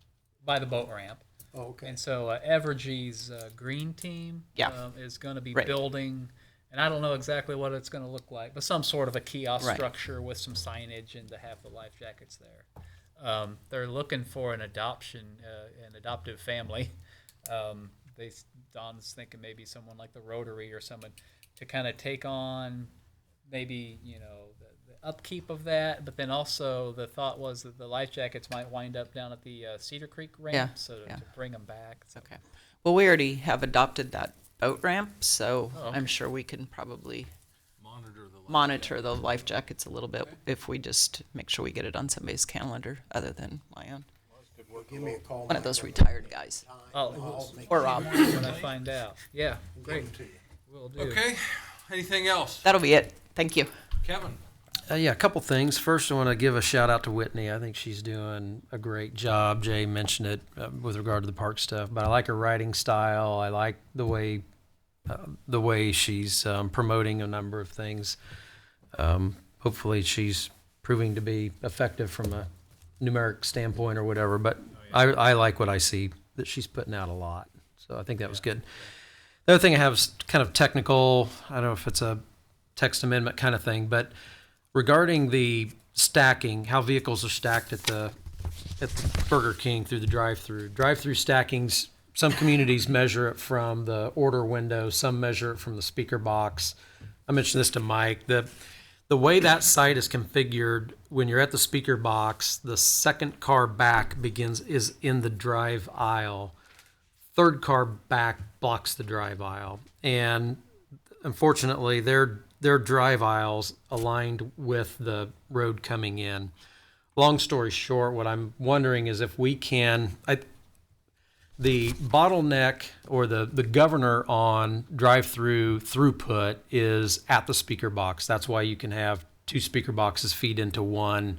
Speaker 2: by the boat ramp.
Speaker 3: Oh, okay.
Speaker 2: And so Evergy's green team
Speaker 5: Yeah.
Speaker 2: is going to be
Speaker 5: Right.
Speaker 2: building, and I don't know exactly what it's going to look like, but some sort of a kiosk
Speaker 5: Right.
Speaker 2: structure with some signage and to have the life jackets there. They're looking for an adoptive family. Don's thinking maybe someone like the Rotary or someone to kind of take on maybe, the upkeep of that, but then also the thought was that the life jackets might wind up down at the Cedar Creek ramp,
Speaker 5: Yeah,
Speaker 2: so
Speaker 5: yeah.
Speaker 2: to bring them back. So,
Speaker 5: Okay. Well, we already have adopted that boat ramp, so
Speaker 2: Oh, okay.
Speaker 5: I'm sure we can probably
Speaker 1: Monitor the.
Speaker 5: monitor the life jackets a little bit if we just make sure we get it on somebody's calendar other than my own.
Speaker 3: Give me a call.
Speaker 5: One of those
Speaker 3: Mike,
Speaker 5: retired guys.
Speaker 2: I'll
Speaker 3: make
Speaker 5: Or
Speaker 3: sure
Speaker 5: Rob.
Speaker 2: when I find out. Yeah,
Speaker 3: to
Speaker 2: great.
Speaker 3: give 'em to you.
Speaker 2: Will do.
Speaker 1: Okay, anything else?
Speaker 5: That'll be it. Thank you.
Speaker 1: Kevin?
Speaker 6: Yeah, a couple things. First, I want to give a shout out to Whitney. I think she's doing a great job. Jay mentioned it with regard to the park stuff, but I like her writing style. I like the way she's promoting a number of things. Hopefully, she's proving to be effective from a numeric standpoint or whatever. But I like what I see that she's putting out a lot. So I think that was good. The other thing I have is kind of technical. I don't know if it's a text amendment kind of thing, but regarding the stacking, how vehicles are stacked at the Burger King through the drive-through. Drive-through stackings, some communities measure it from the order window, some measure it from the speaker box. I mentioned this to Mike. The way that site is configured, when you're at the speaker box, the second car back is in the drive aisle. Third car back blocks the drive aisle. And unfortunately, their drive aisles aligned with the road coming in. Long story short, what I'm wondering is if we can, the bottleneck or the governor on drive-through throughput is at the speaker box. That's why you can have two speaker boxes feed into one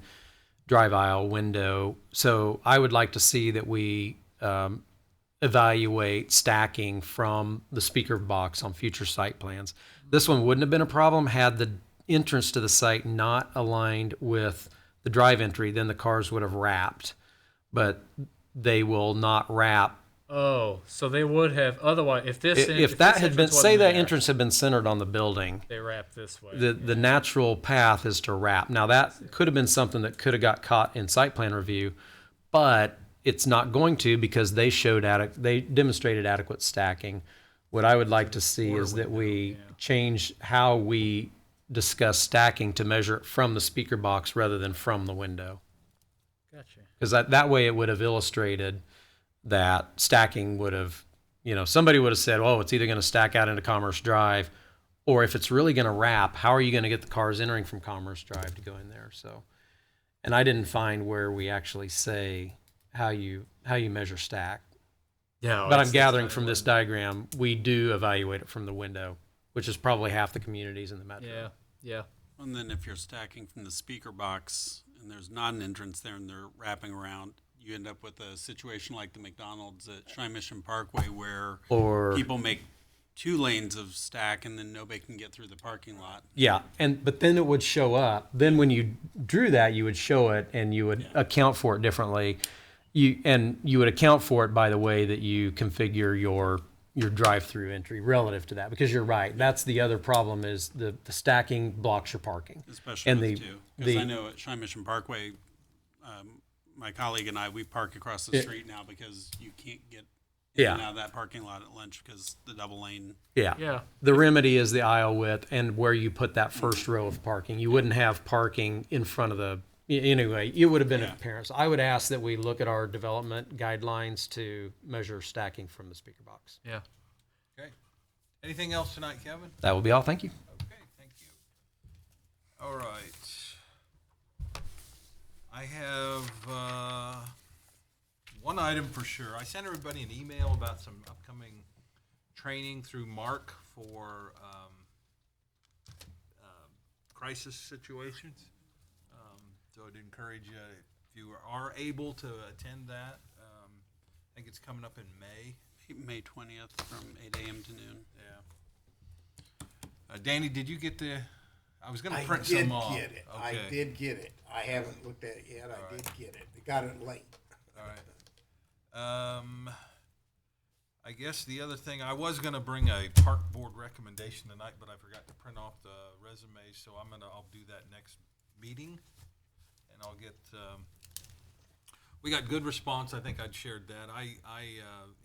Speaker 6: drive aisle window. So I would like to see that we evaluate stacking from the speaker box on future site plans. This one wouldn't have been a problem had the entrance to the site not aligned with the drive entry, then the cars would have wrapped. But they will not wrap.
Speaker 2: Oh, so they would have otherwise if this
Speaker 6: If that had been, say that entrance had been centered on the building,
Speaker 2: they wrap this way.
Speaker 6: the natural path is to wrap. Now that could have been something that could have got caught in site plan review, but it's not going to because they demonstrated adequate stacking. What I would like to see is that we change how we discuss stacking to measure it from the speaker box rather than from the window.
Speaker 2: Gotcha.
Speaker 6: Because that way it would have illustrated that stacking would have, somebody would have said, oh, it's either going to stack out into Commerce Drive, or if it's really going to wrap, how are you going to get the cars entering from Commerce Drive to go in there? So, and I didn't find where we actually say how you measure stack.
Speaker 2: Yeah,
Speaker 6: But I'm gathering from this diagram, we do evaluate it from the window, which is probably half the communities in the metro.
Speaker 2: Yeah.
Speaker 9: And then if you're stacking from the speaker box and there's not an entrance there and they're wrapping around, you end up with a situation like the McDonald's at Shy Mission Parkway where
Speaker 6: Or
Speaker 9: people make 2 lanes of stack and then nobody can get through the parking lot.
Speaker 6: yeah, but then it would show up. Then when you drew that, you would show it and you would account for it differently. You would account for it by the way that you configure your drive-through entry relative to that, because you're right. That's the other problem is the stacking blocks your parking.
Speaker 9: Especially
Speaker 6: And
Speaker 9: with 2. Because I know at Shy Mission Parkway, my colleague and I, we park across the street now because you can't get in and out of that parking lot at lunch because the double lane.
Speaker 2: Yeah.
Speaker 6: The remedy is the aisle width and where you put that first row of parking. You wouldn't have parking in front of the, anyway, it would have been apparent. So I would ask that we look at our development guidelines to measure stacking from the speaker box.
Speaker 2: Yeah.
Speaker 1: Okay. Anything else tonight, Kevin?
Speaker 6: That will be all. Thank you.
Speaker 1: Okay, thank you. All right. I have one item for sure. I sent everybody an email about some upcoming training through Mark for crisis situations. So I'd encourage you, if you are able to attend that. I think it's coming up in May.
Speaker 9: May 20th from 8 a.m. to noon.
Speaker 1: Yeah. Danny, did you get the? I was going to
Speaker 3: I
Speaker 1: print
Speaker 3: did
Speaker 1: some off.
Speaker 3: get it.
Speaker 1: Okay.
Speaker 3: I did get it. I haven't looked at it yet. I did get it. I got it late.
Speaker 1: All right. I guess the other thing, I was gonna bring a park board recommendation tonight, but I forgot to print off the resumes, so I'll do that next meeting. And I'll get, we got good response, I think I'd shared that. I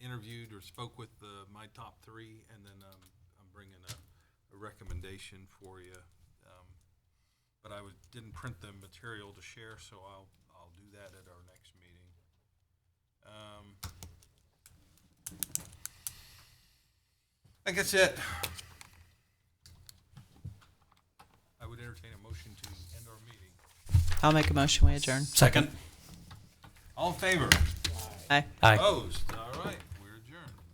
Speaker 1: interviewed or spoke with my top 3, and then I'm bringing a recommendation for you. But I didn't print the material to share, so I'll do that at our next meeting. I think that's it. I would entertain a motion to end our meeting.
Speaker 5: I'll make a motion, we adjourn.
Speaker 6: Second.
Speaker 1: All in favor?
Speaker 5: Aye.
Speaker 6: Aye.
Speaker 1: Opposed?